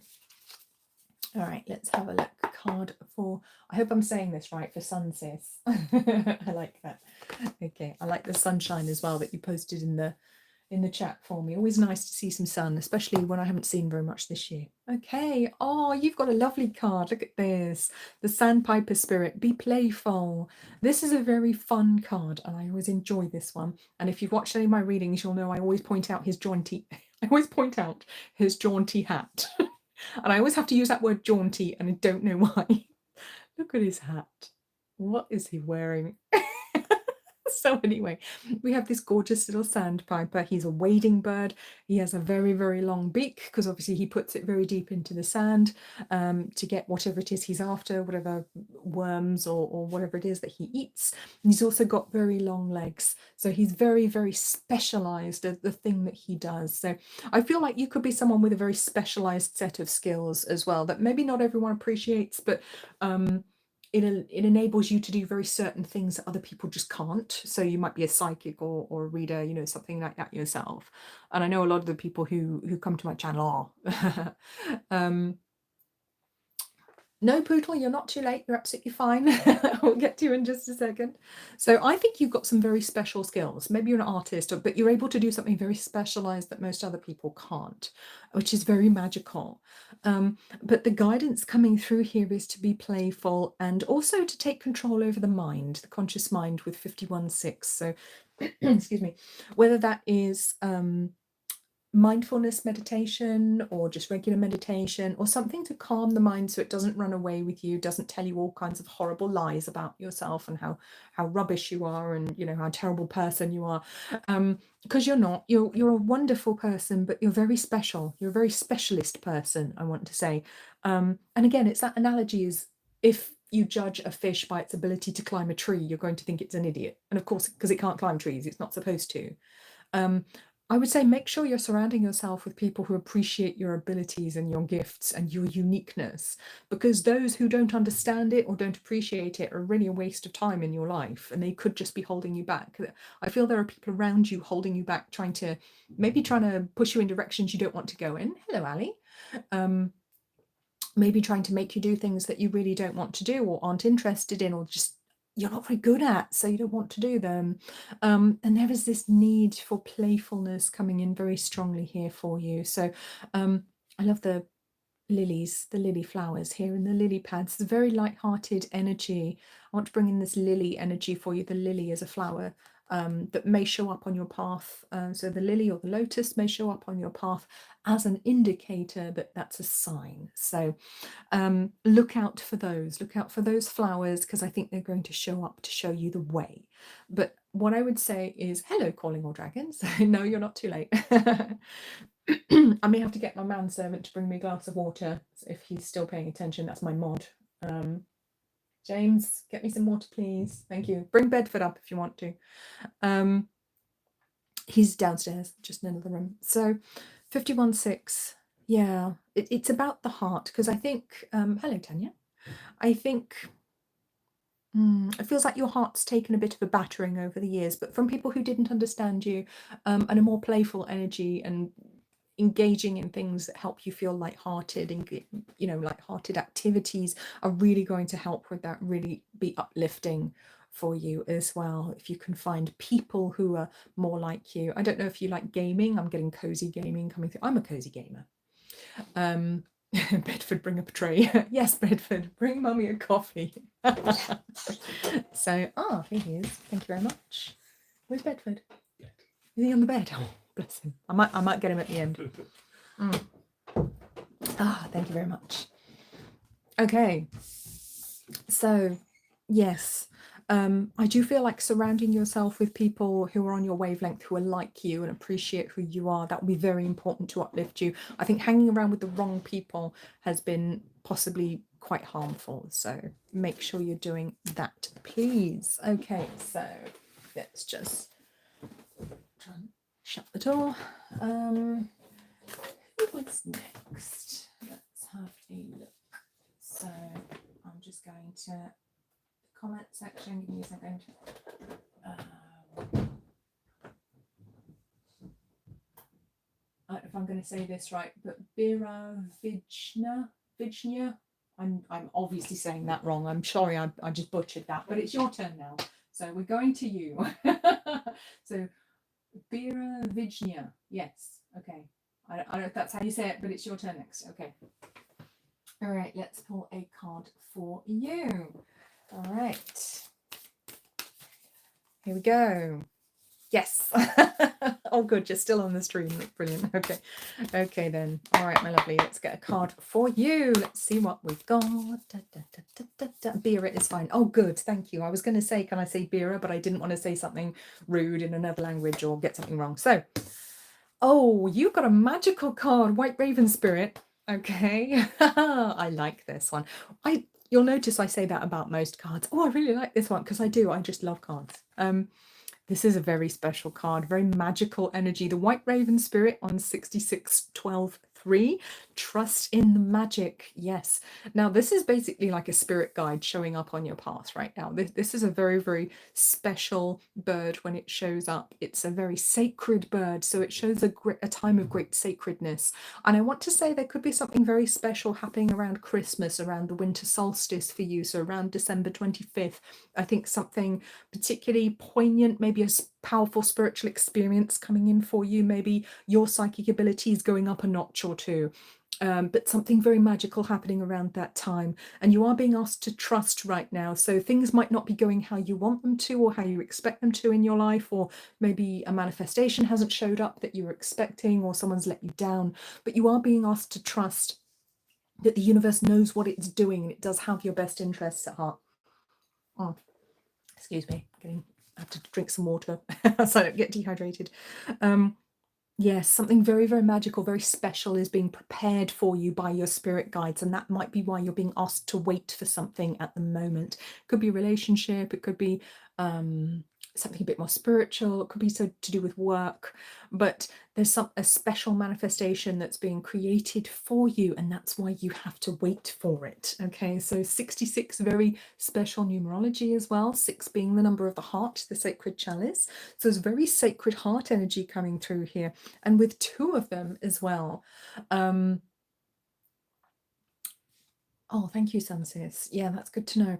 all right, let's have a look. Card for, I hope I'm saying this right, for Sun Sis. I like that. Okay, I like the sunshine as well that you posted in the chat for me. Always nice to see some sun, especially when I haven't seen very much this year. Okay. Oh, you've got a lovely card. Look at this. The Sandpiper Spirit. Be playful. This is a very fun card, and I always enjoy this one. And if you've watched any of my readings, you'll know I always point out his jaunty. I always point out his jaunty hat, and I always have to use that word jaunty, and I don't know why. Look at his hat. What is he wearing? So anyway, we have this gorgeous little sandpiper. He's a wading bird. He has a very, very long beak because obviously he puts it very deep into the sand to get whatever it is he's after, whatever worms or whatever it is that he eats. And he's also got very long legs. So he's very, very specialized at the thing that he does. So I feel like you could be someone with a very specialized set of skills as well that maybe not everyone appreciates, but it enables you to do very certain things that other people just can't. So you might be a psychic or a reader, you know, something like that yourself. And I know a lot of the people who come to my channel are. No, Poodle, you're not too late. You're absolutely fine. We'll get to you in just a second. So I think you've got some very special skills. Maybe you're an artist, but you're able to do something very specialized that most other people can't, which is very magical. But the guidance coming through here is to be playful and also to take control over the mind, the conscious mind with 51-6. So, excuse me, whether that is mindfulness meditation or just regular meditation or something to calm the mind so it doesn't run away with you, doesn't tell you all kinds of horrible lies about yourself and how rubbish you are and, you know, how terrible person you are, because you're not. You're a wonderful person, but you're very special. You're a very specialist person, I want to say. And again, it's that analogy is if you judge a fish by its ability to climb a tree, you're going to think it's an idiot. And of course, because it can't climb trees, it's not supposed to. I would say make sure you're surrounding yourself with people who appreciate your abilities and your gifts and your uniqueness, because those who don't understand it or don't appreciate it are really a waste of time in your life, and they could just be holding you back. I feel there are people around you holding you back, trying to push you in directions you don't want to go in. Hello, Ali. Maybe trying to make you do things that you really don't want to do or aren't interested in, or just you're not very good at, so you don't want to do them. And there is this need for playfulness coming in very strongly here for you. So I love the lilies, the lily flowers here in the lily pads. It's a very light-hearted energy. I want to bring in this lily energy for you. The lily is a flower that may show up on your path. So the lily or the lotus may show up on your path as an indicator that that's a sign. So look out for those. Look out for those flowers, because I think they're going to show up to show you the way. But what I would say is, hello, calling all dragons. No, you're not too late. I may have to get my manservant to bring me a glass of water if he's still paying attention. That's my mod. James, get me some water, please. Thank you. Bring Bedford up if you want to. He's downstairs, just in another room. So 51-6. Yeah, it's about the heart, because I think, hello, Tanya. I think it feels like your heart's taken a bit of a battering over the years, but from people who didn't understand you, and a more playful energy and engaging in things that help you feel lighthearted, and you know, lighthearted activities are really going to help with that, really be uplifting for you as well. If you can find people who are more like you. I don't know if you like gaming. I'm getting cozy gaming coming through. I'm a cozy gamer. Bedford, bring up a tray. Yes, Bedford, bring mummy a coffee. So, here he is. Thank you very much. Where's Bedford? Is he on the bed? Oh, bless him. I might get him at the end. Thank you very much. Okay. So, yes. I do feel like surrounding yourself with people who are on your wavelength, who are like you and appreciate who you are, that will be very important to uplift you. I think hanging around with the wrong people has been possibly quite harmful. So make sure you're doing that, please. Okay, so let's just try and shut the door. What's next? Let's have a look. So I'm just going to comment section. Give me a second. I don't know if I'm going to say this right, but Bira Vijna. I'm obviously saying that wrong. I'm sorry, I just butchered that, but it's your turn now. So we're going to you. So Bira Vijna. Yes. Okay. I don't know if that's how you say it, but it's your turn next. Okay. All right. Let's pull a card for you. All right. Here we go. Yes. Oh, good. You're still on the stream. Brilliant. Okay. Okay, then. All right, my lovely. Let's get a card for you. Let's see what we've got. Bira is fine. Oh, good. Thank you. I was going to say, can I say Bira? But I didn't want to say something rude in another language or get something wrong. So, oh, you've got a magical card, White Raven Spirit. Okay. I like this one. You'll notice I say that about most cards. Oh, I really like this one because I do. I just love cards. This is a very special card, very magical energy. The White Raven Spirit on 6612-3. Trust in the magic. Yes. Now, this is basically like a spirit guide showing up on your path right now. This is a very, very special bird when it shows up. It's a very sacred bird. So it shows a time of great sacredness. And I want to say there could be something very special happening around Christmas, around the winter solstice for you. So around December 25th, I think something particularly poignant, maybe a powerful spiritual experience coming in for you. Maybe your psychic ability is going up a notch or two. But something very magical happening around that time. And you are being asked to trust right now. So things might not be going how you want them to or how you expect them to in your life, or maybe a manifestation hasn't showed up that you were expecting, or someone's let you down. But you are being asked to trust that the universe knows what it's doing and it does have your best interests at heart. Oh, excuse me, I have to drink some water so I don't get dehydrated. Yes, something very, very magical, very special is being prepared for you by your spirit guides. And that might be why you're being asked to wait for something at the moment. It could be a relationship, it could be something a bit more spiritual, it could be so to do with work, but there's a special manifestation that's being created for you, and that's why you have to wait for it. Okay, so 66, very special numerology as well, 6 being the number of the heart, the sacred chalice. So there's very sacred heart energy coming through here, and with 2 of them as well. Oh, thank you, Sunsis. Yeah, that's good to know.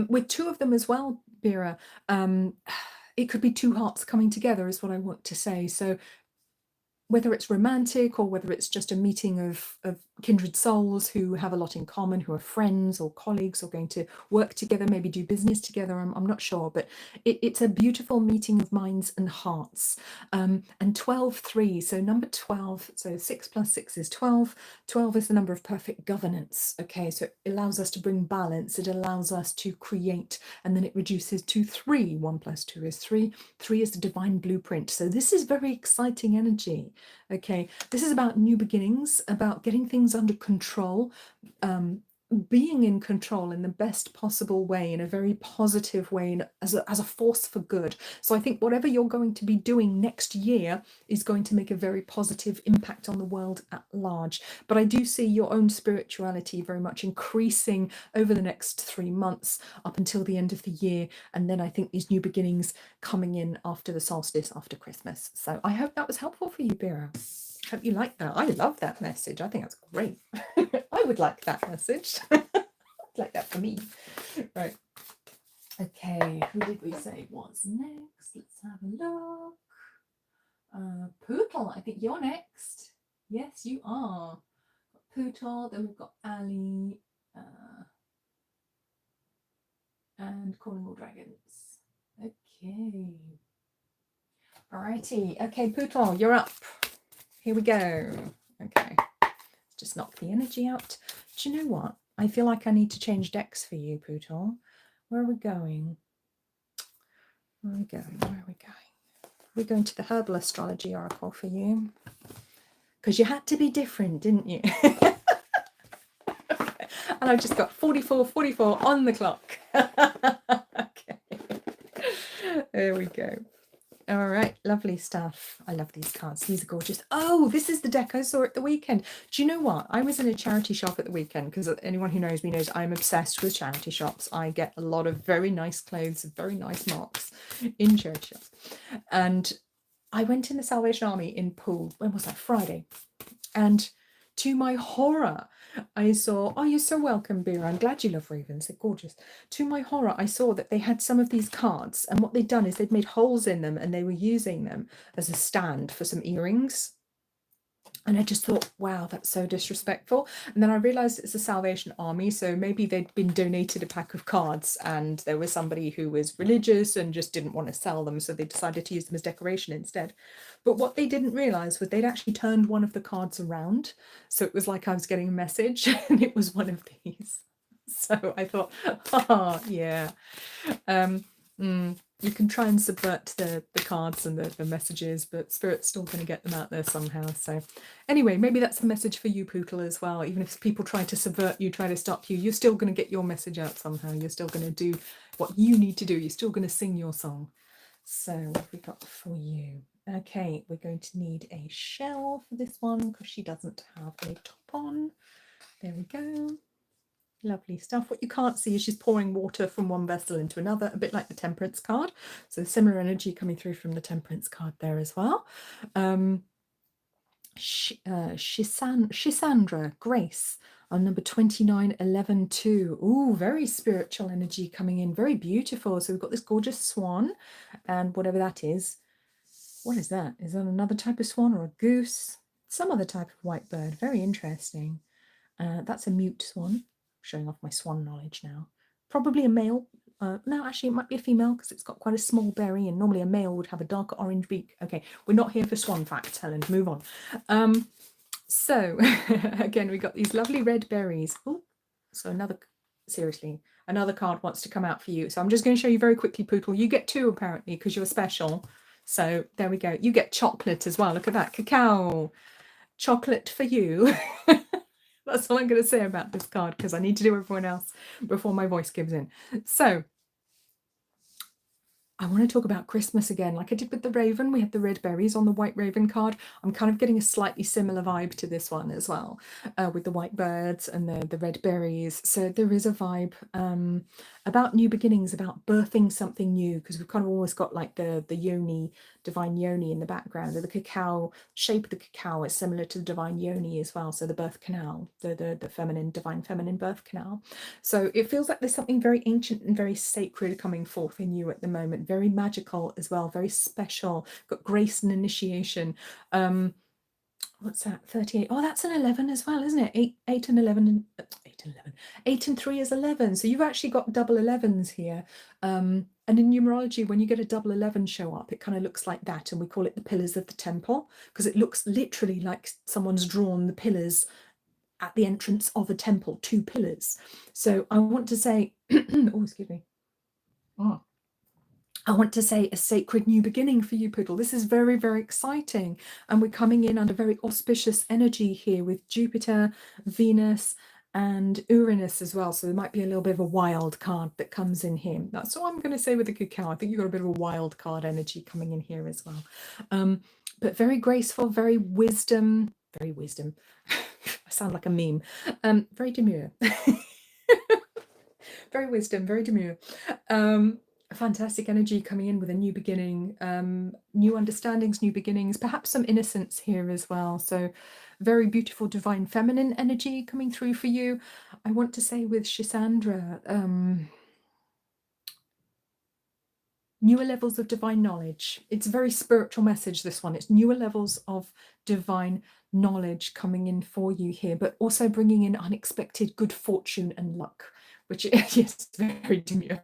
With 2 of them as well, Bira, it could be 2 hearts coming together is what I want to say. So whether it's romantic or whether it's just a meeting of kindred souls who have a lot in common, who are friends or colleagues or going to work together, maybe do business together, I'm not sure, but it's a beautiful meeting of minds and hearts. And 12-3, so number 12, so 6 plus 6 is 12. 12 is the number of perfect governance. Okay, so it allows us to bring balance, it allows us to create, and then it reduces to 3. 1 plus 2 is 3. 3 is the divine blueprint. So this is very exciting energy. Okay, this is about new beginnings, about getting things under control, being in control in the best possible way, in a very positive way, as a force for good. So I think whatever you're going to be doing next year is going to make a very positive impact on the world at large. But I do see your own spirituality very much increasing over the next 3 months up until the end of the year. And then I think these new beginnings coming in after the solstice, after Christmas. So I hope that was helpful for you, Bira. Hope you like that. I love that message. I think that's great. I would like that message. I'd like that for me. Right. Okay, who did we say was next? Let's have a look. Poodle, I think you're next. Yes, you are. Poodle, then we've got Ali, and Calling All Dragons. Okay. Alrighty. Okay, Poodle, you're up. Here we go. Okay, let's just knock the energy out. Do you know what? I feel like I need to change decks for you, Poodle. Where are we going? Where are we going? Where are we going? We're going to the Herbal Astrology Oracle for you. Because you had to be different, didn't you? And I've just got 44 on the clock. Okay. There we go. All right, lovely stuff. I love these cards. These are gorgeous. Oh, this is the deck I saw at the weekend. Do you know what? I was in a charity shop at the weekend, because anyone who knows me knows I'm obsessed with charity shops. I get a lot of very nice clothes, very nice marks in charity shops. And I went in the Salvation Army in Poole. When was that? Friday. And to my horror, I saw, oh, you're so welcome, Bira. I'm glad you love ravens. They're gorgeous. To my horror, I saw that they had some of these cards, and what they'd done is they'd made holes in them and they were using them as a stand for some earrings. And I just thought, wow, that's so disrespectful. And then I realized it's a Salvation Army. So maybe they'd been donated a pack of cards and there was somebody who was religious and just didn't want to sell them. So they decided to use them as decoration instead. But what they didn't realize was they'd actually turned one of the cards around. So it was like I was getting a message and it was one of these. So I thought, oh, yeah. You can try and subvert the cards and the messages, but Spirit's still going to get them out there somehow. So anyway, maybe that's a message for you, Pootle, as well. Even if people try to subvert you, try to stop you, you're still going to get your message out somehow. You're still going to do what you need to do. You're still going to sing your song. So what have we got for you? Okay, we're going to need a shell for this one because she doesn't have a top on. There we go. Lovely stuff. What you can't see is she's pouring water from one vessel into another, a bit like the Temperance card. So similar energy coming through from the Temperance card there as well. Shisandra, Grace, on number 2911-2. Ooh, very spiritual energy coming in, very beautiful. So we've got this gorgeous swan, and whatever that is. What is that? Is that another type of swan or a goose? Some other type of white bird. Very interesting. That's a mute swan. Showing off my swan knowledge now. Probably a male. No, actually, it might be a female because it's got quite a small berry, and normally a male would have a darker orange beak. Okay, we're not here for swan facts, Helen. Move on. So again, we got these lovely red berries. Oh, so seriously, another card wants to come out for you. So I'm just going to show you very quickly, Pootle. You get two apparently because you're special. So there we go. You get chocolate as well. Look at that, cacao, chocolate for you. That's all I'm going to say about this card because I need to do everyone else before my voice gives in. So I want to talk about Christmas again. Like I did with the Raven, we had the red berries on the White Raven card. I'm kind of getting a slightly similar vibe to this one as well, with the white birds and the red berries. So there is a vibe about new beginnings, about birthing something new, because we've kind of always got like the yoni, divine yoni in the background. The cacao, shape of the cacao is similar to the divine yoni as well. So the birth canal, the feminine, divine feminine birth canal. So it feels like there's something very ancient and very sacred coming forth in you at the moment, very magical as well, very special, got grace and initiation. What's that? 38. Oh, that's an 11 as well, isn't it? 8 and 11 and 8 and 11. 8 and 3 is 11. So you've actually got double 11s here. And in numerology, when you get a double 11 show up, it kind of looks like that. And we call it the pillars of the temple because it looks literally like someone's drawn the pillars at the entrance of a temple, 2 pillars. So I want to say, oh, excuse me. Oh. I want to say a sacred new beginning for you, Poodle. This is very, very exciting. And we're coming in under very auspicious energy here with Jupiter, Venus, and Uranus as well. So there might be a little bit of a wild card that comes in here. That's what I'm going to say with the cacao. I think you've got a bit of a wild card energy coming in here as well. But very graceful, very wisdom. I sound like a meme. Very demure. Very wisdom, very demure. Fantastic energy coming in with a new beginning, new understandings, new beginnings, perhaps some innocence here as well. So very beautiful divine feminine energy coming through for you. I want to say with Shisandra, newer levels of divine knowledge. It's a very spiritual message, this one. It's newer levels of divine knowledge coming in for you here, but also bringing in unexpected good fortune and luck, which is very demure.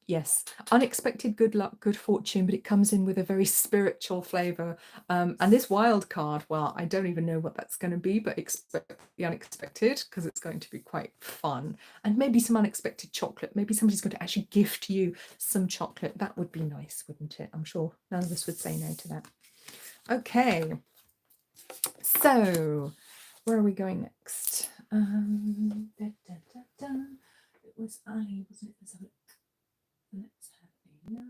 Yes, unexpected good luck, good fortune, but it comes in with a very spiritual flavor. And this wild card, well, I don't even know what that's going to be, but expect the unexpected because it's going to be quite fun. And maybe some unexpected chocolate. Maybe somebody's going to actually gift you some chocolate. That would be nice, wouldn't it? I'm sure none of us would say no to that. Okay, so where are we going next? It was Ali, wasn't it? Let's have a look. Let's have a look.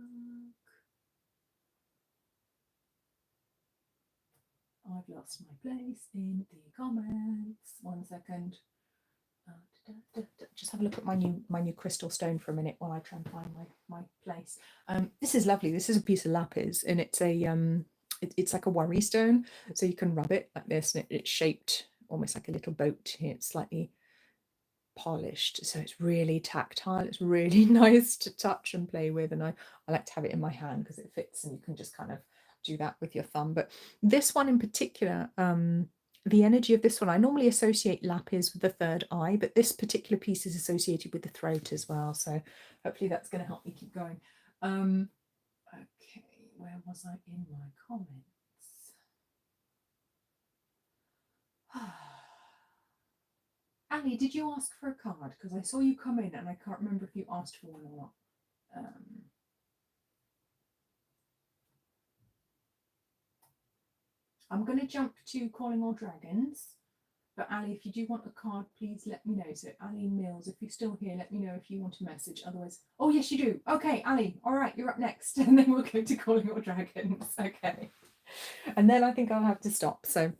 I've lost my place in the comments. 1 second. Just have a look at my new crystal stone for a minute while I try and find my place. This is lovely. This is a piece of lapis, and it's a it's like a worry stone, so you can rub it like this, and it's shaped almost like a little boat here. It's slightly polished, so it's really tactile. It's really nice to touch and play with, and I like to have it in my hand because it fits, and you can just kind of do that with your thumb. But this one in particular, the energy of this one, I normally associate lapis with the third eye, but this particular piece is associated with the throat as well. So hopefully that's going to help me keep going. Okay, where was I in my comments? Ali, did you ask for a card? Because I saw you come in and I can't remember if you asked for one or not. I'm going to jump to Calling All Dragons. But Ali, if you do want a card, please let me know. So Ali Mills, if you're still here, let me know if you want a message. Otherwise, oh yes, you do. Okay, Ali, all right, you're up next. And then we'll go to Calling All Dragons. Okay. And then I think I'll have to stop. So,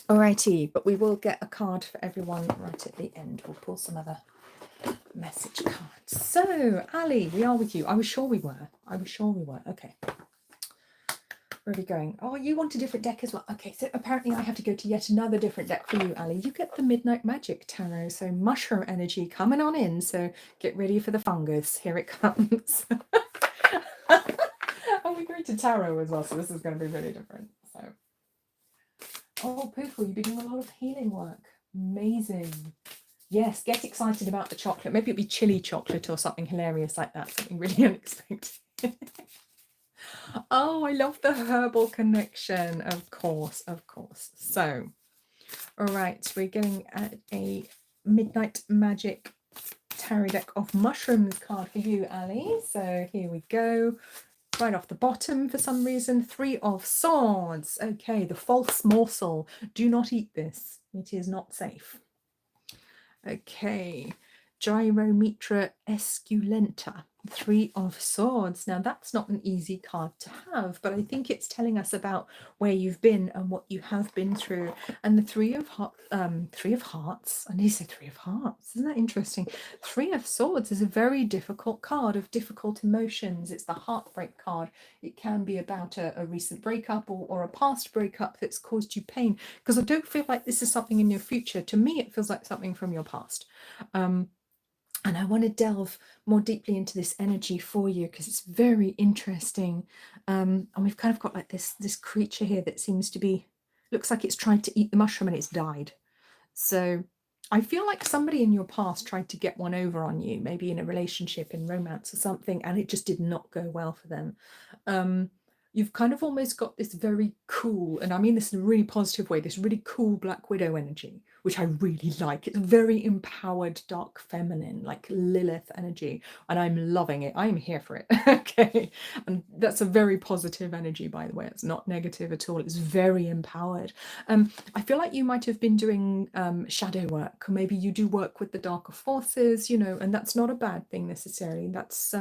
alrighty, but we will get a card for everyone right at the end. We'll pull some other message cards. So, Ali, we are with you. I was sure we were. Okay. Where are we going? Oh, you want a different deck as well. Okay, so apparently I have to go to yet another different deck for you, Ali. You get the Midnight Magic Tarot. So mushroom energy coming on in. So get ready for the fungus. Here it comes. Oh, we're going to tarot as well. So this is going to be really different. So, oh, Pooful, you've been doing a lot of healing work. Amazing. Yes, get excited about the chocolate. Maybe it'll be chili chocolate or something hilarious like that. Something really unexpected. Oh, I love the herbal connection. Of course. So, all right, we're getting at a Midnight Magic Tarot deck of mushrooms card for you, Ali. So here we go. Right off the bottom, for some reason, 3 of Swords. Okay, the false morsel. Do not eat this. It is not safe. Okay, Gyrometra Esculenta. 3 of Swords. Now that's not an easy card to have, but I think it's telling us about where you've been and what you have been through. And the 3 of Hearts. I need to say 3 of Hearts. Isn't that interesting? 3 of Swords is a very difficult card of difficult emotions. It's the heartbreak card. It can be about a recent breakup or a past breakup that's caused you pain. Because I don't feel like this is something in your future. To me, it feels like something from your past. And I want to delve more deeply into this energy for you because it's very interesting. And we've kind of got like this creature here that seems to be, looks like it's tried to eat the mushroom and it's died. So I feel like somebody in your past tried to get one over on you, maybe in a relationship, in romance or something, and it just did not go well for them. You've kind of almost got this very cool, and I mean this in a really positive way, this really cool Black Widow energy, which I really like. It's very empowered, dark feminine, like Lilith energy, and I'm loving it. I'm here for it. Okay, and that's a very positive energy, by the way. It's not negative at all. It's very empowered. I feel like you might have been doing shadow work, or maybe you do work with the darker forces, you know, and that's not a bad thing necessarily. That's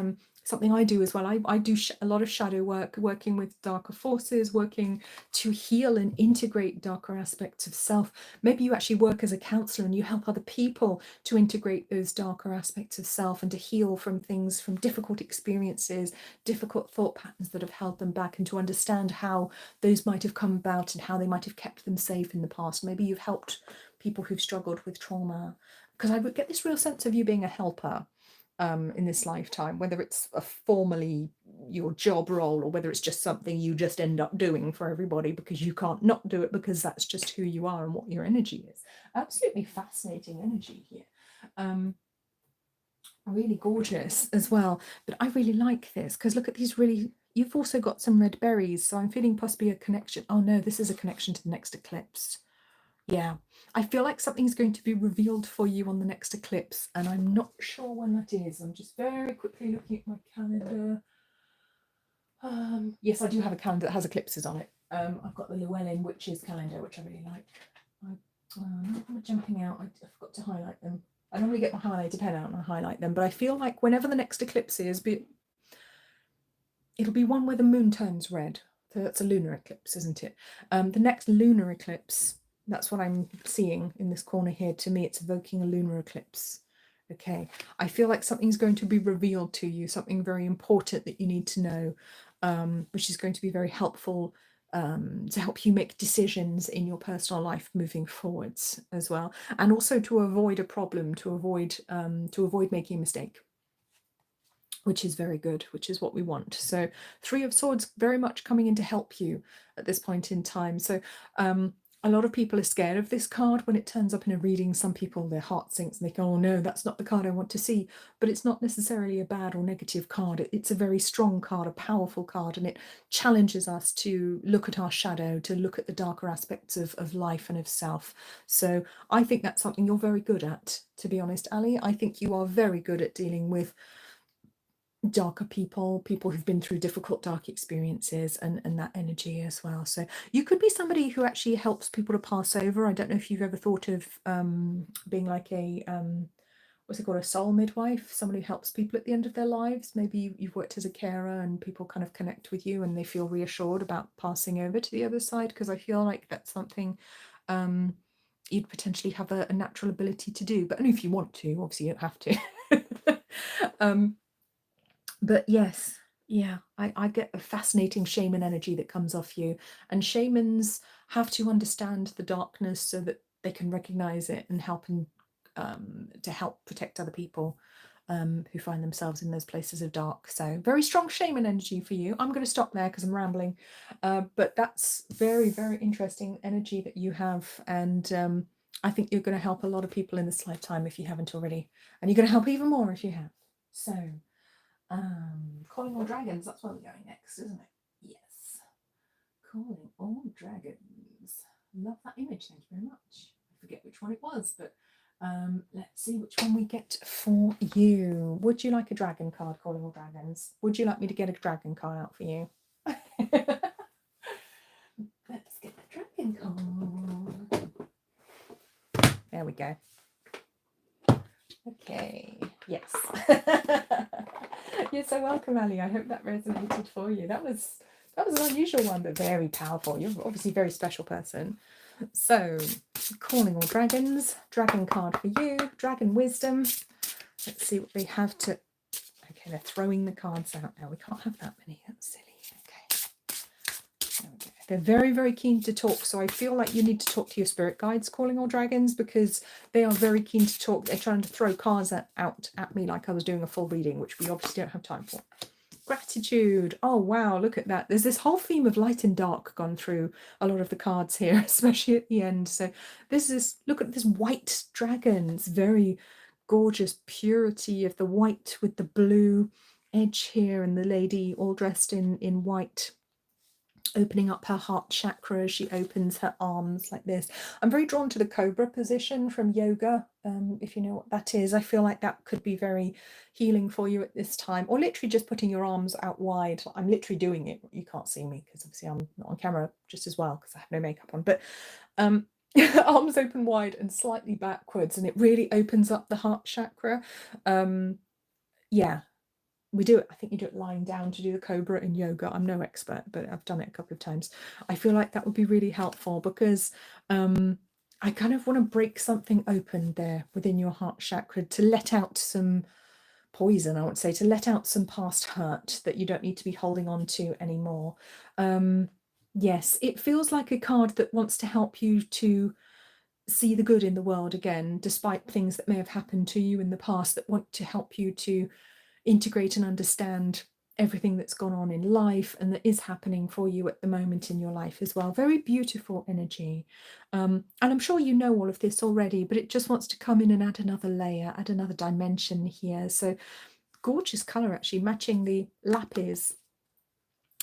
something I do as well. I do a lot of shadow work, working with darker forces, working to heal and integrate darker aspects of self. Maybe you actually work as a counselor and you help other people to integrate those darker aspects of self and to heal from things, from difficult experiences, difficult thought patterns that have held them back, and to understand how those might have come about and how they might have kept them safe in the past. Maybe you've helped people who've struggled with trauma. Because I would get this real sense of you being a helper. In this lifetime, whether it's a formally your job role or whether it's just something you just end up doing for everybody because you can't not do it because that's just who you are and what your energy is. Absolutely fascinating energy here. Really gorgeous as well. But I really like this because look at these really, you've also got some red berries, so I'm feeling possibly a connection. Oh no, this is a connection to the next eclipse. Yeah, I feel like something's going to be revealed for you on the next eclipse, and I'm not sure when that is. I'm just very quickly looking at my calendar. Yes, I do have a calendar that has eclipses on it. I've got the Llewellyn Witches calendar, which I really like. I'm jumping out. I forgot to highlight them. I normally get my highlighted pen out and I highlight them, but I feel like whenever the next eclipse is, it'll be one where the moon turns red. So that's a lunar eclipse, isn't it? The next lunar eclipse, that's what I'm seeing in this corner here. To me, it's evoking a lunar eclipse. Okay, I feel like something's going to be revealed to you, something very important that you need to know, which is going to be very helpful to help you make decisions in your personal life moving forwards as well, and also to avoid a problem, to avoid making a mistake. which is very good, which is what we want. So Three of Swords very much coming in to help you at this point in time. So a lot of people are scared of this card when it turns up in a reading. Some people, their heart sinks and they go, oh no, that's not the card I want to see. But it's not necessarily a bad or negative card. It's a very strong card, a powerful card, and it challenges us to look at our shadow, to look at the darker aspects of life and of self. So I think that's something you're very good at, to be honest, Ali. I think you are very good at dealing with darker people who've been through difficult dark experiences, and that energy as well. So you could be somebody who actually helps people to pass over. I don't know if you've ever thought of being like a what's it called, a soul midwife, someone who helps people at the end of their lives. Maybe you've worked as a carer and people kind of connect with you and they feel reassured about passing over to the other side, because I feel like that's something you'd potentially have a natural ability to do, but only if you want to. Obviously you don't have to. But yes, yeah, I get a fascinating shaman energy that comes off you. And shamans have to understand the darkness so that they can recognize it and help, and to help protect other people who find themselves in those places of dark. So very strong shaman energy for you. I'm going to stop there because I'm rambling. But that's very, very interesting energy that you have. And I think you're going to help a lot of people in this lifetime if you haven't already. And you're going to help even more if you have. So calling all dragons, that's where we're going next, isn't it? Yes. Calling all dragons. Love that image, thank you very much. I forget which one it was, but let's see which one we get for you. Would you like a dragon card, calling all dragons? Would you like me to get a dragon card out for you? Let's get the dragon card. There we go. Okay, yes. You're so welcome, Ali. I hope that resonated for you. That was an unusual one, but very powerful. You're obviously a very special person. So, calling all dragons, dragon card for you, dragon wisdom. Let's see what they have to. Okay, they're throwing the cards out now. We can't have that many. That's silly. Okay. There we go. They're very, very keen to talk. So I feel like you need to talk to your spirit guides, calling all dragons, because they are very keen to talk. They're trying to throw cards out at me like I was doing a full reading, which we obviously don't have time for. Gratitude. Oh, wow. Look at that. There's this whole theme of light and dark gone through a lot of the cards here, especially at the end. So this is, look at this white dragon. It's very gorgeous purity of the white with the blue edge here, and the lady all dressed in white, opening up her heart chakra as she opens her arms like this. I'm very drawn to the cobra position from yoga, if you know what that is. I feel like that could be very healing for you at this time, or literally just putting your arms out wide. I'm literally doing it. You can't see me because obviously I'm not on camera just as well because I have no makeup on, but arms open wide and slightly backwards, and it really opens up the heart chakra. Yeah, we do it. I think you do it lying down to do the cobra in yoga. I'm no expert, but I've done it a couple of times. I feel like that would be really helpful because I kind of want to break something open there within your heart chakra to let out some poison, I would say, to let out some past hurt that you don't need to be holding on to anymore. Yes, it feels like a card that wants to help you to see the good in the world again, despite things that may have happened to you in the past, that want to help you to integrate and understand everything that's gone on in life and that is happening for you at the moment in your life as well. Very beautiful energy. And I'm sure you know all of this already, but it just wants to come in and add another layer, add another dimension here. So gorgeous color, actually matching the lapis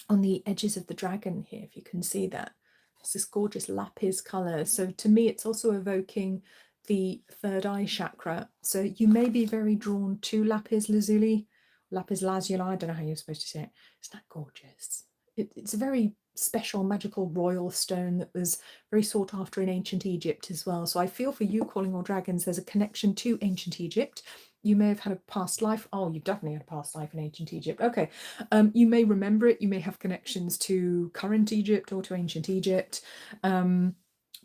on the edges of the dragon here, if you can see that. It's this gorgeous lapis color. So to me, it's also evoking the third eye chakra. So you may be very drawn to lapis lazuli, lapis lazuli. I don't know how you're supposed to say it. Isn't that gorgeous? It's a very special, magical, royal stone that was very sought after in ancient Egypt as well. So I feel for you, calling all dragons, there's a connection to ancient Egypt. You may have had a past life. Oh, you've definitely had a past life in ancient Egypt. Okay. You may remember it. You may have connections to current Egypt or to ancient Egypt.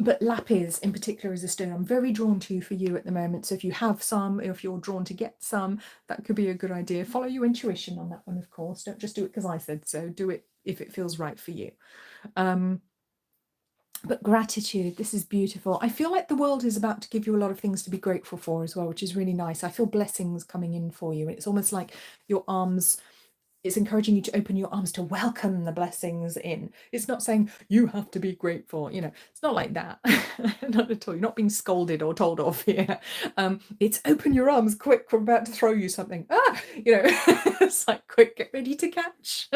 But lapis in particular is a stone I'm very drawn to for you at the moment. So if you have some, if you're drawn to get some, that could be a good idea. Follow your intuition on that one, of course. Don't just do it because I said so. Do it if it feels right for you. But gratitude, this is beautiful. I feel like the world is about to give you a lot of things to be grateful for as well, which is really nice. I feel blessings coming in for you. It's almost like your arms, it's encouraging you to open your arms to welcome the blessings in. It's not saying you have to be grateful, it's not like that. Not at all. You're not being scolded or told off here. It's open your arms, quick, we're about to throw you something. It's like, quick, get ready to catch.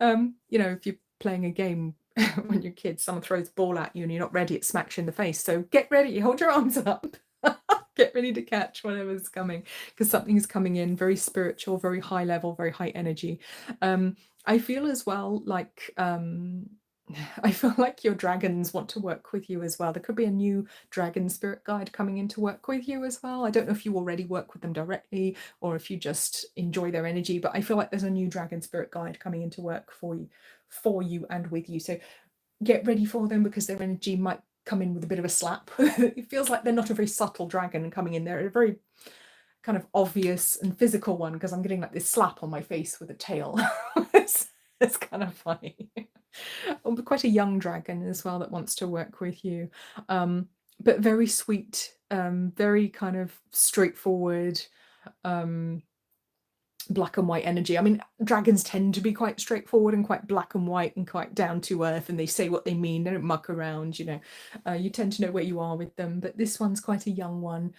If you're playing a game when you're kids, someone throws a ball at you and you're not ready, it smacks you in the face. So get ready, hold your arms up. Get ready to catch whatever's coming, because something is coming in very spiritual, very high level, very high energy. I feel as well like I feel like your dragons want to work with you as well. There could be a new dragon spirit guide coming in to work with you as well. I don't know if you already work with them directly or if you just enjoy their energy, but I feel like there's a new dragon spirit guide coming in to work for you and with you. So get ready for them, because their energy might come in with a bit of a slap. It feels like they're not a very subtle dragon coming in. They're a very kind of obvious and physical one, because I'm getting like this slap on my face with a tail. it's kind of funny. Quite a young dragon as well that wants to work with you, but very sweet, very kind of straightforward, black and white energy. I mean, dragons tend to be quite straightforward and quite black and white and quite down to earth, and they say what they mean. They don't muck around, you tend to know where you are with them. But this one's quite a young one,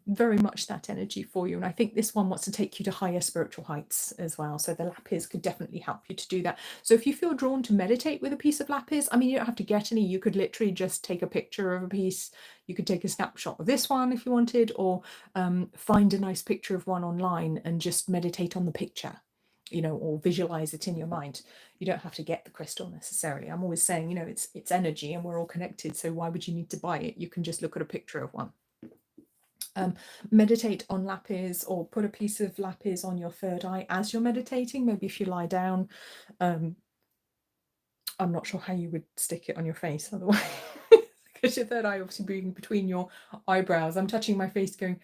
very much that energy for you. And I think this one wants to take you to higher spiritual heights as well. So the lapis could definitely help you to do that. So if you feel drawn to meditate with a piece of lapis, I mean, you don't have to get any. You could literally just take a picture of a piece. You could take a snapshot of this one if you wanted, or find a nice picture of one online and just meditate on the picture, or visualize it in your mind. You don't have to get the crystal necessarily. I'm always saying, it's energy and we're all connected. So why would you need to buy it? You can just look at a picture of one. Meditate on lapis, or put a piece of lapis on your third eye as you're meditating. Maybe if you lie down, I'm not sure how you would stick it on your face otherwise. Because your third eye obviously being between your eyebrows. I'm touching my face going,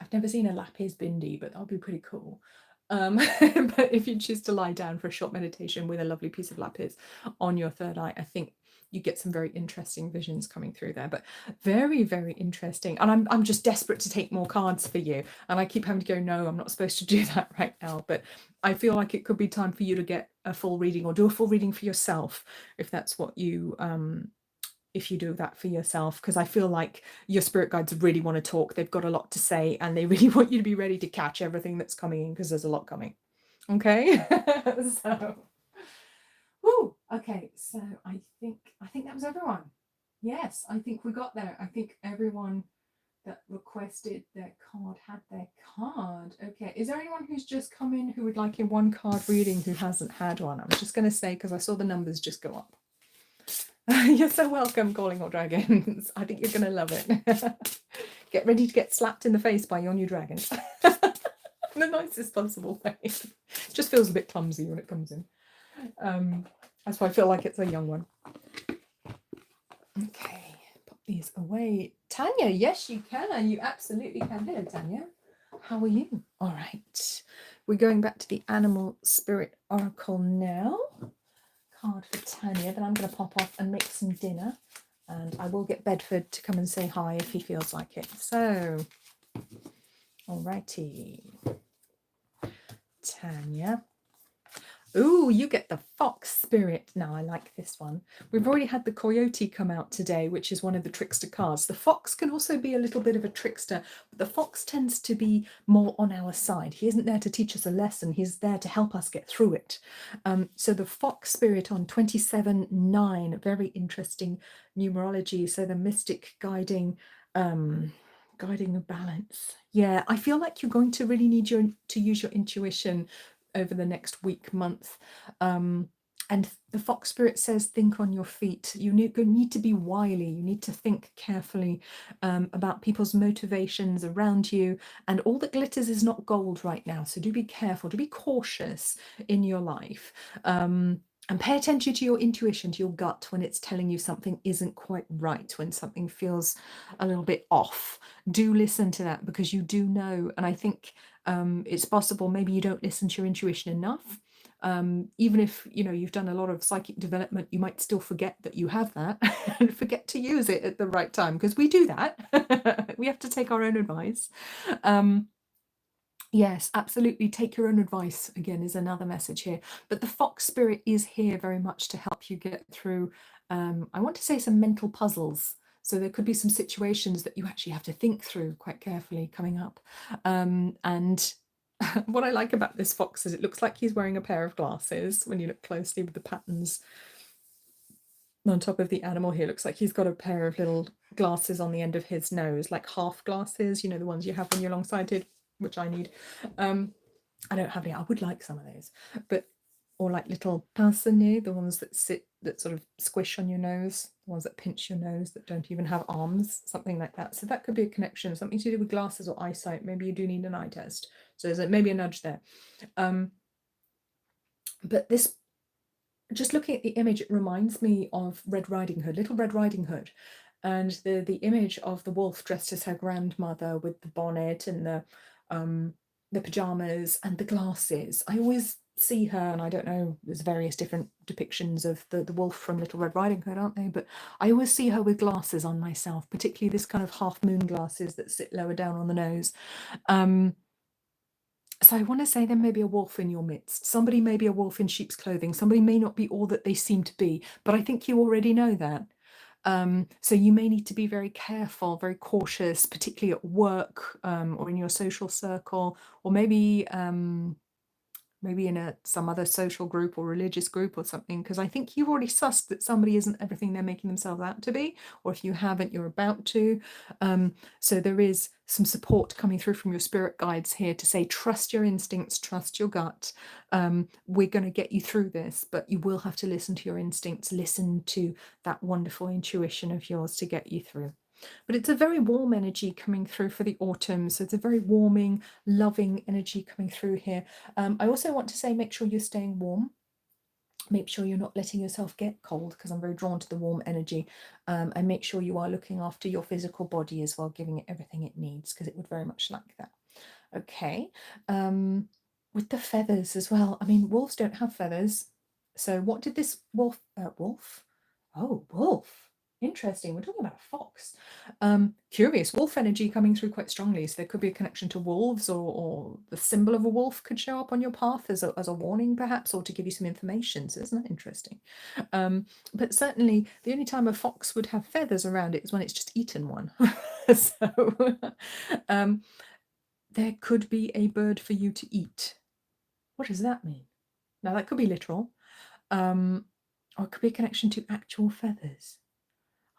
I've never seen a lapis bindi, but that'll be pretty cool. But if you choose to lie down for a short meditation with a lovely piece of lapis on your third eye, I think you get some very interesting visions coming through there. But very, very interesting. And I'm just desperate to take more cards for you. And I keep having to go, no, I'm not supposed to do that right now. But I feel like it could be time for you to get a full reading, or do a full reading for yourself, if that's what you if you do that for yourself, because I feel like your spirit guides really want to talk. They've got a lot to say, and they really want you to be ready to catch everything that's coming in, because there's a lot coming. Okay. Okay, so I think that was everyone. Yes, I think we got there. I think everyone that requested their card had their card. Okay, is there anyone who's just come in who would like a one card reading who hasn't had one? I'm just going to say, because I saw the numbers just go up. You're so welcome, Calling All Dragons. I think you're going to love it. Get ready to get slapped in the face by your new dragon. In the nicest possible way. It just feels a bit clumsy when it comes in. That's why I feel like it's a young one. Okay, pop these away. Tanya, yes, you can. You absolutely can. Hello, Tanya. How are you? All right. We're going back to the Animal Spirit Oracle now. Card for Tanya, then I'm going to pop off and make some dinner, and I will get Bedford to come and say hi if he feels like it. So, alrighty, Tanya. Ooh, you get the Fox Spirit. Now, I like this one. We've already had the Coyote come out today, which is one of the trickster cards. The Fox can also be a little bit of a trickster, but the Fox tends to be more on our side. He isn't there to teach us a lesson. He's there to help us get through it. So the Fox Spirit on 27/9, very interesting numerology. So the mystic guiding a balance. Yeah, I feel like you're going to really need to use your intuition over the next week, month. And the Fox Spirit says, think on your feet. You need to be wily. You need to think carefully about people's motivations around you. And all that glitters is not gold right now. So do be careful, do be cautious in your life. And pay attention to your intuition, to your gut, when it's telling you something isn't quite right, when something feels a little bit off. Do listen to that, because you do know. And I think it's possible maybe you don't listen to your intuition enough, Even if, you know, you've done a lot of psychic development, you might still forget that you have that and forget to use it at the right time, because we do that. We have to take our own advice. Yes, absolutely. Take your own advice, again, is another message here. But the fox spirit is here very much to help you get through, I want to say, some mental puzzles. So there could be some situations that you actually have to think through quite carefully coming up. And what I like about this fox is it looks like he's wearing a pair of glasses when you look closely with the patterns on top of the animal here. Looks like he's got a pair of little glasses on the end of his nose, like half glasses, you know, the ones you have when you're long-sighted, which I need. I don't have any. I would like some of those, but, or like little pince-nez, the ones that that sort of squish on your nose, the ones that pinch your nose, that don't even have arms, something like that. So that could be a connection, something to do with glasses or eyesight. Maybe you do need an eye test. So there's maybe a nudge there. But this, just looking at the image, it reminds me of Red Riding Hood, Little Red Riding Hood, and the image of the wolf dressed as her grandmother with the bonnet and the pajamas and the glasses. I always see her, and I don't know, there's various different depictions of the wolf from Little Red Riding Hood, aren't they? But I always see her with glasses on myself, particularly this kind of half moon glasses that sit lower down on the nose. So I want to say there may be a wolf in your midst. Somebody may be a wolf in sheep's clothing. Somebody may not be all that they seem to be, but I think you already know that. So you may need to be very careful, very cautious, particularly at work, or in your social circle, or maybe in some other social group or religious group or something, because I think you've already sussed that somebody isn't everything they're making themselves out to be, or if you haven't, you're about to. So there is some support coming through from your spirit guides here to say, trust your instincts, trust your gut. We're going to get you through this, but you will have to listen to your instincts, listen to that wonderful intuition of yours to get you through. But it's a very warm energy coming through for the autumn. So it's a very warming, loving energy coming through here. I also want to say, make sure you're staying warm. Make sure you're not letting yourself get cold, because I'm very drawn to the warm energy. And make sure you are looking after your physical body as well, giving it everything it needs, because it would very much like that. Okay. With the feathers as well. I mean, wolves don't have feathers. So what did this wolf? Oh, wolf. Interesting. We're talking about a fox. Curious. Wolf energy coming through quite strongly. So there could be a connection to wolves, or the symbol of a wolf could show up on your path as a warning, perhaps, or to give you some information. So isn't that interesting? But certainly the only time a fox would have feathers around it is when it's just eaten one. So there could be a bird for you to eat. What does that mean? Now, that could be literal, or it could be a connection to actual feathers.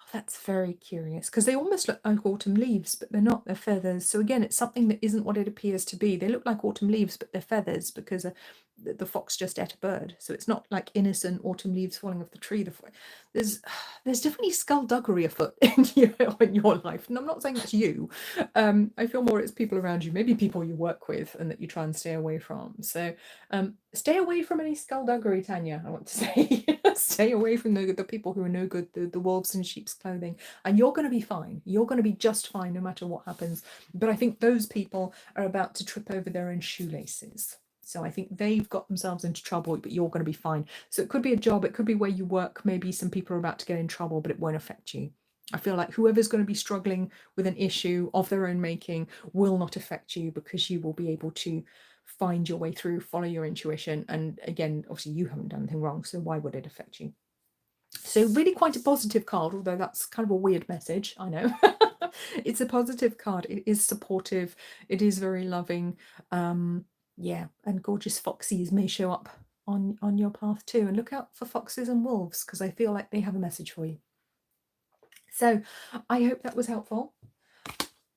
Oh, that's very curious, because they almost look like autumn leaves, but they're not, they're feathers. So again, it's something that isn't what it appears to be. They look like autumn leaves, but they're feathers, because the fox just ate a bird. So it's not like innocent autumn leaves falling off the tree. There's definitely skullduggery afoot in your life. And I'm not saying that's you. I feel more it's people around you, maybe people you work with, and that you try and stay away from. So stay away from any skullduggery, Tanya, I want to say. Stay away from the people who are no good, the wolves in sheep's clothing, and you're going to be fine. You're going to be just fine no matter what happens. But I think those people are about to trip over their own shoelaces. So I think they've got themselves into trouble, but you're going to be fine. So it could be a job, it could be where you work. Maybe some people are about to get in trouble, but it won't affect you. I feel like whoever's going to be struggling with an issue of their own making will not affect you, because you will be able to find your way through, follow your intuition. And again, obviously you haven't done anything wrong, so why would it affect you? So really quite a positive card, although that's kind of a weird message, I know. It's a positive card. It is supportive. It is very loving. Yeah, and gorgeous foxies may show up on your path too. And look out for foxes and wolves, because I feel like they have a message for you. So I hope that was helpful.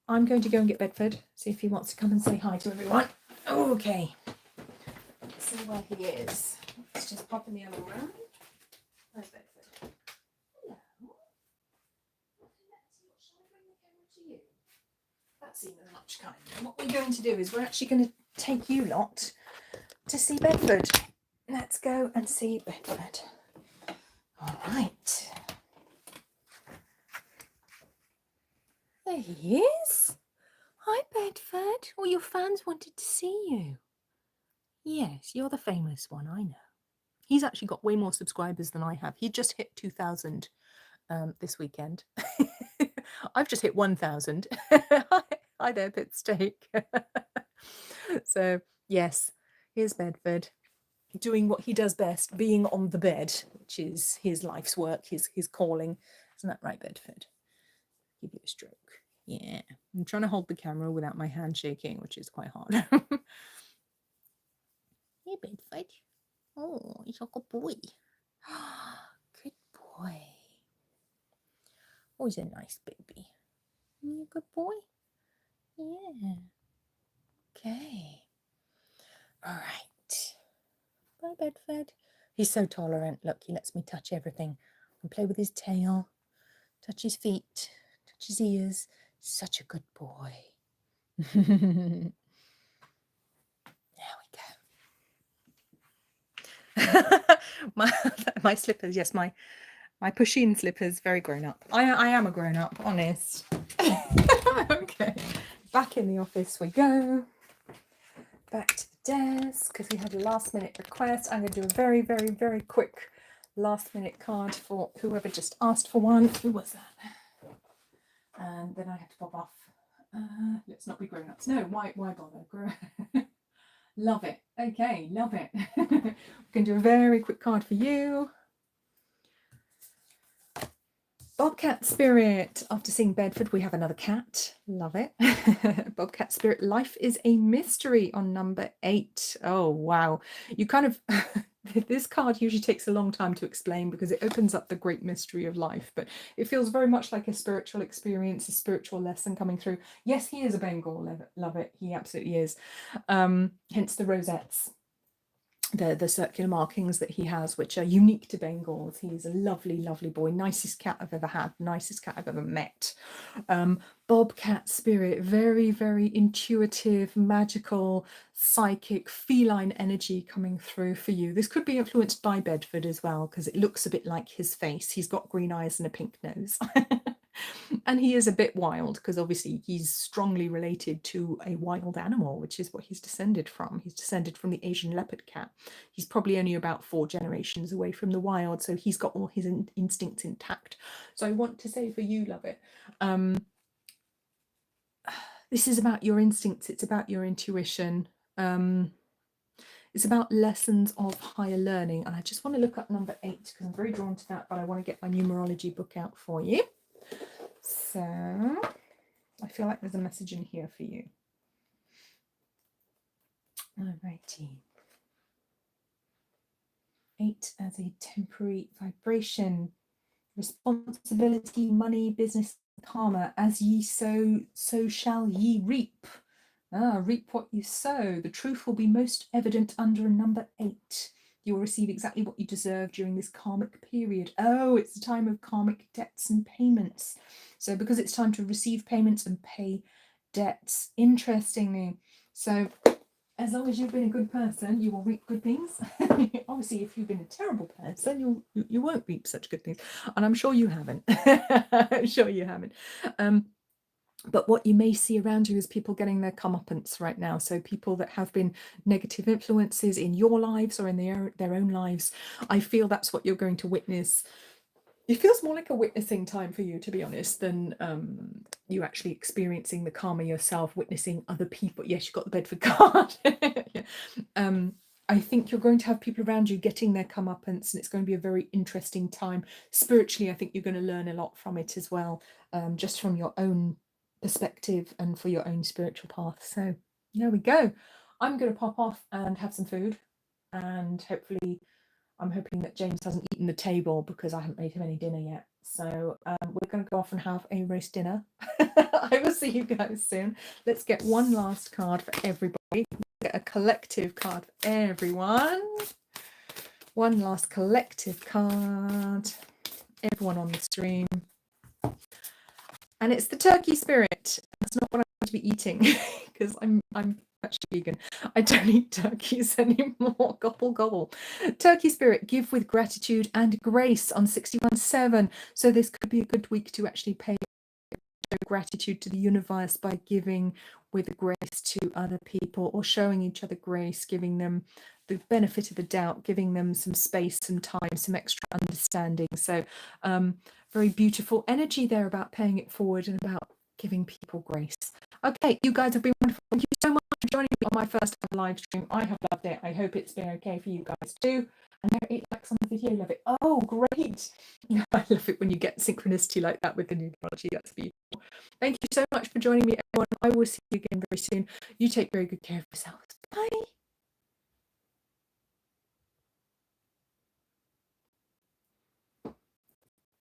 I'm going to go and get Bedford, see if he wants to come and say hi to everyone. Okay. Let's see where he is. Let's just pop in the other room. Where's Bedford? Hello. Shall I bring the camera to you? That seems much kinder. What we're going to do is we're actually going to take you lot to see Bedford. Let's go and see Bedford. All right. There he is. Hi, Bedford. All your fans wanted to see you. Yes, you're the famous one, I know. He's actually got way more subscribers than I have. He just hit 2,000 this weekend. I've just hit 1,000. Hi there, Pitsteak. So, yes, here's Bedford doing what he does best, being on the bed, which is his life's work, his calling. Isn't that right, Bedford? Give you a stroke. Yeah. I'm trying to hold the camera without my hand shaking, which is quite hard. Hey, Bedford. Oh, he's a good boy. Good boy. Oh, he's a nice baby. You a good boy? Yeah. Okay. All right. Bye, Bedford. He's so tolerant. Look, he lets me touch everything and play with his tail, touch his feet, touch his ears. Such a good boy. There we go. my slippers, yes, my push-in slippers, very grown up. I am a grown up, honest. Okay, back in the office we go. Back to the desk because we had a last minute request. I'm going to do a very, very, very quick last minute card for whoever just asked for one. Who was that? And then I have to pop off. Let's not be grown ups. No, why bother? Love it. Okay, love it. We can do a very quick card for you. Bobcat Spirit. After seeing Bedford, we have another cat. Love it. Bobcat Spirit. Life is a mystery on number 8. Oh, wow. You kind of... This card usually takes a long time to explain because it opens up the great mystery of life, but it feels very much like a spiritual experience, a spiritual lesson coming through. Yes, he is a Bengal. Love it. He absolutely is. Hence the rosettes. The circular markings that he has, which are unique to Bengals. He's a lovely, lovely boy. Nicest cat I've ever had. Nicest cat I've ever met. Bobcat Spirit. Very, very intuitive, magical, psychic, feline energy coming through for you. This could be influenced by Bedford as well, because it looks a bit like his face. He's got green eyes and a pink nose. And he is a bit wild because obviously he's strongly related to a wild animal, which is what he's descended from. He's descended from the Asian leopard cat. He's probably only about 4 generations away from the wild, so he's got all his instincts intact. So I want to say for you, love it, this is about your instincts. It's about your intuition. It's about lessons of higher learning. And I just want to look up number 8 because I'm very drawn to that, but I want to get my numerology book out for you. So I feel like there's a message in here for you. Alrighty. 8 as a temporary vibration. Responsibility, money, business, karma. As ye sow, so shall ye reap. Reap what you sow. The truth will be most evident under number 8. You will receive exactly what you deserve during this karmic period. Oh, it's the time of karmic debts and payments. So because it's time to receive payments and pay debts, interestingly. So as long as you've been a good person, you will reap good things. Obviously, if you've been a terrible person, you won't reap such good things. And I'm sure you haven't. I'm sure you haven't. But what you may see around you is people getting their comeuppance right now. So people that have been negative influences in your lives or in their own lives. I feel that's what you're going to witness. It feels more like a witnessing time for you, to be honest, than you actually experiencing the karma yourself, witnessing other people. Yes, you got the Bedford card. Yeah. I think you're going to have people around you getting their comeuppance, and it's going to be a very interesting time. Spiritually, I think you're going to learn a lot from it as well, just from your own perspective and for your own spiritual path. So there we go. I'm going to pop off and have some food, and hopefully I'm hoping that James hasn't eaten the table because I haven't made him any dinner yet. So we're going to go off and have a roast dinner. I will see you guys soon. Let's get one last card for everybody. Get a collective card for everyone. One last collective card. Everyone on the stream. And it's the turkey spirit. That's not what I'm going to be eating because I'm actually vegan. I don't eat turkeys anymore. Gobble gobble. Turkey spirit, give with gratitude and grace on 61/7. So this could be a good week to actually pay show gratitude to the universe by giving with grace to other people, or showing each other grace, giving them the benefit of the doubt, giving them some space, some time, some extra understanding. So very beautiful energy there about paying it forward and about giving people grace. Okay, you guys have been wonderful. Thank you so much for joining me on my first live stream. I have loved it. I hope it's been okay for you guys too. I know 8 likes on the video. Love it. Oh, great. I love it when you get synchronicity like that with the numerology. That's beautiful. Thank you so much for joining me, everyone. I will see you again very soon. You take very good care of yourselves. Bye.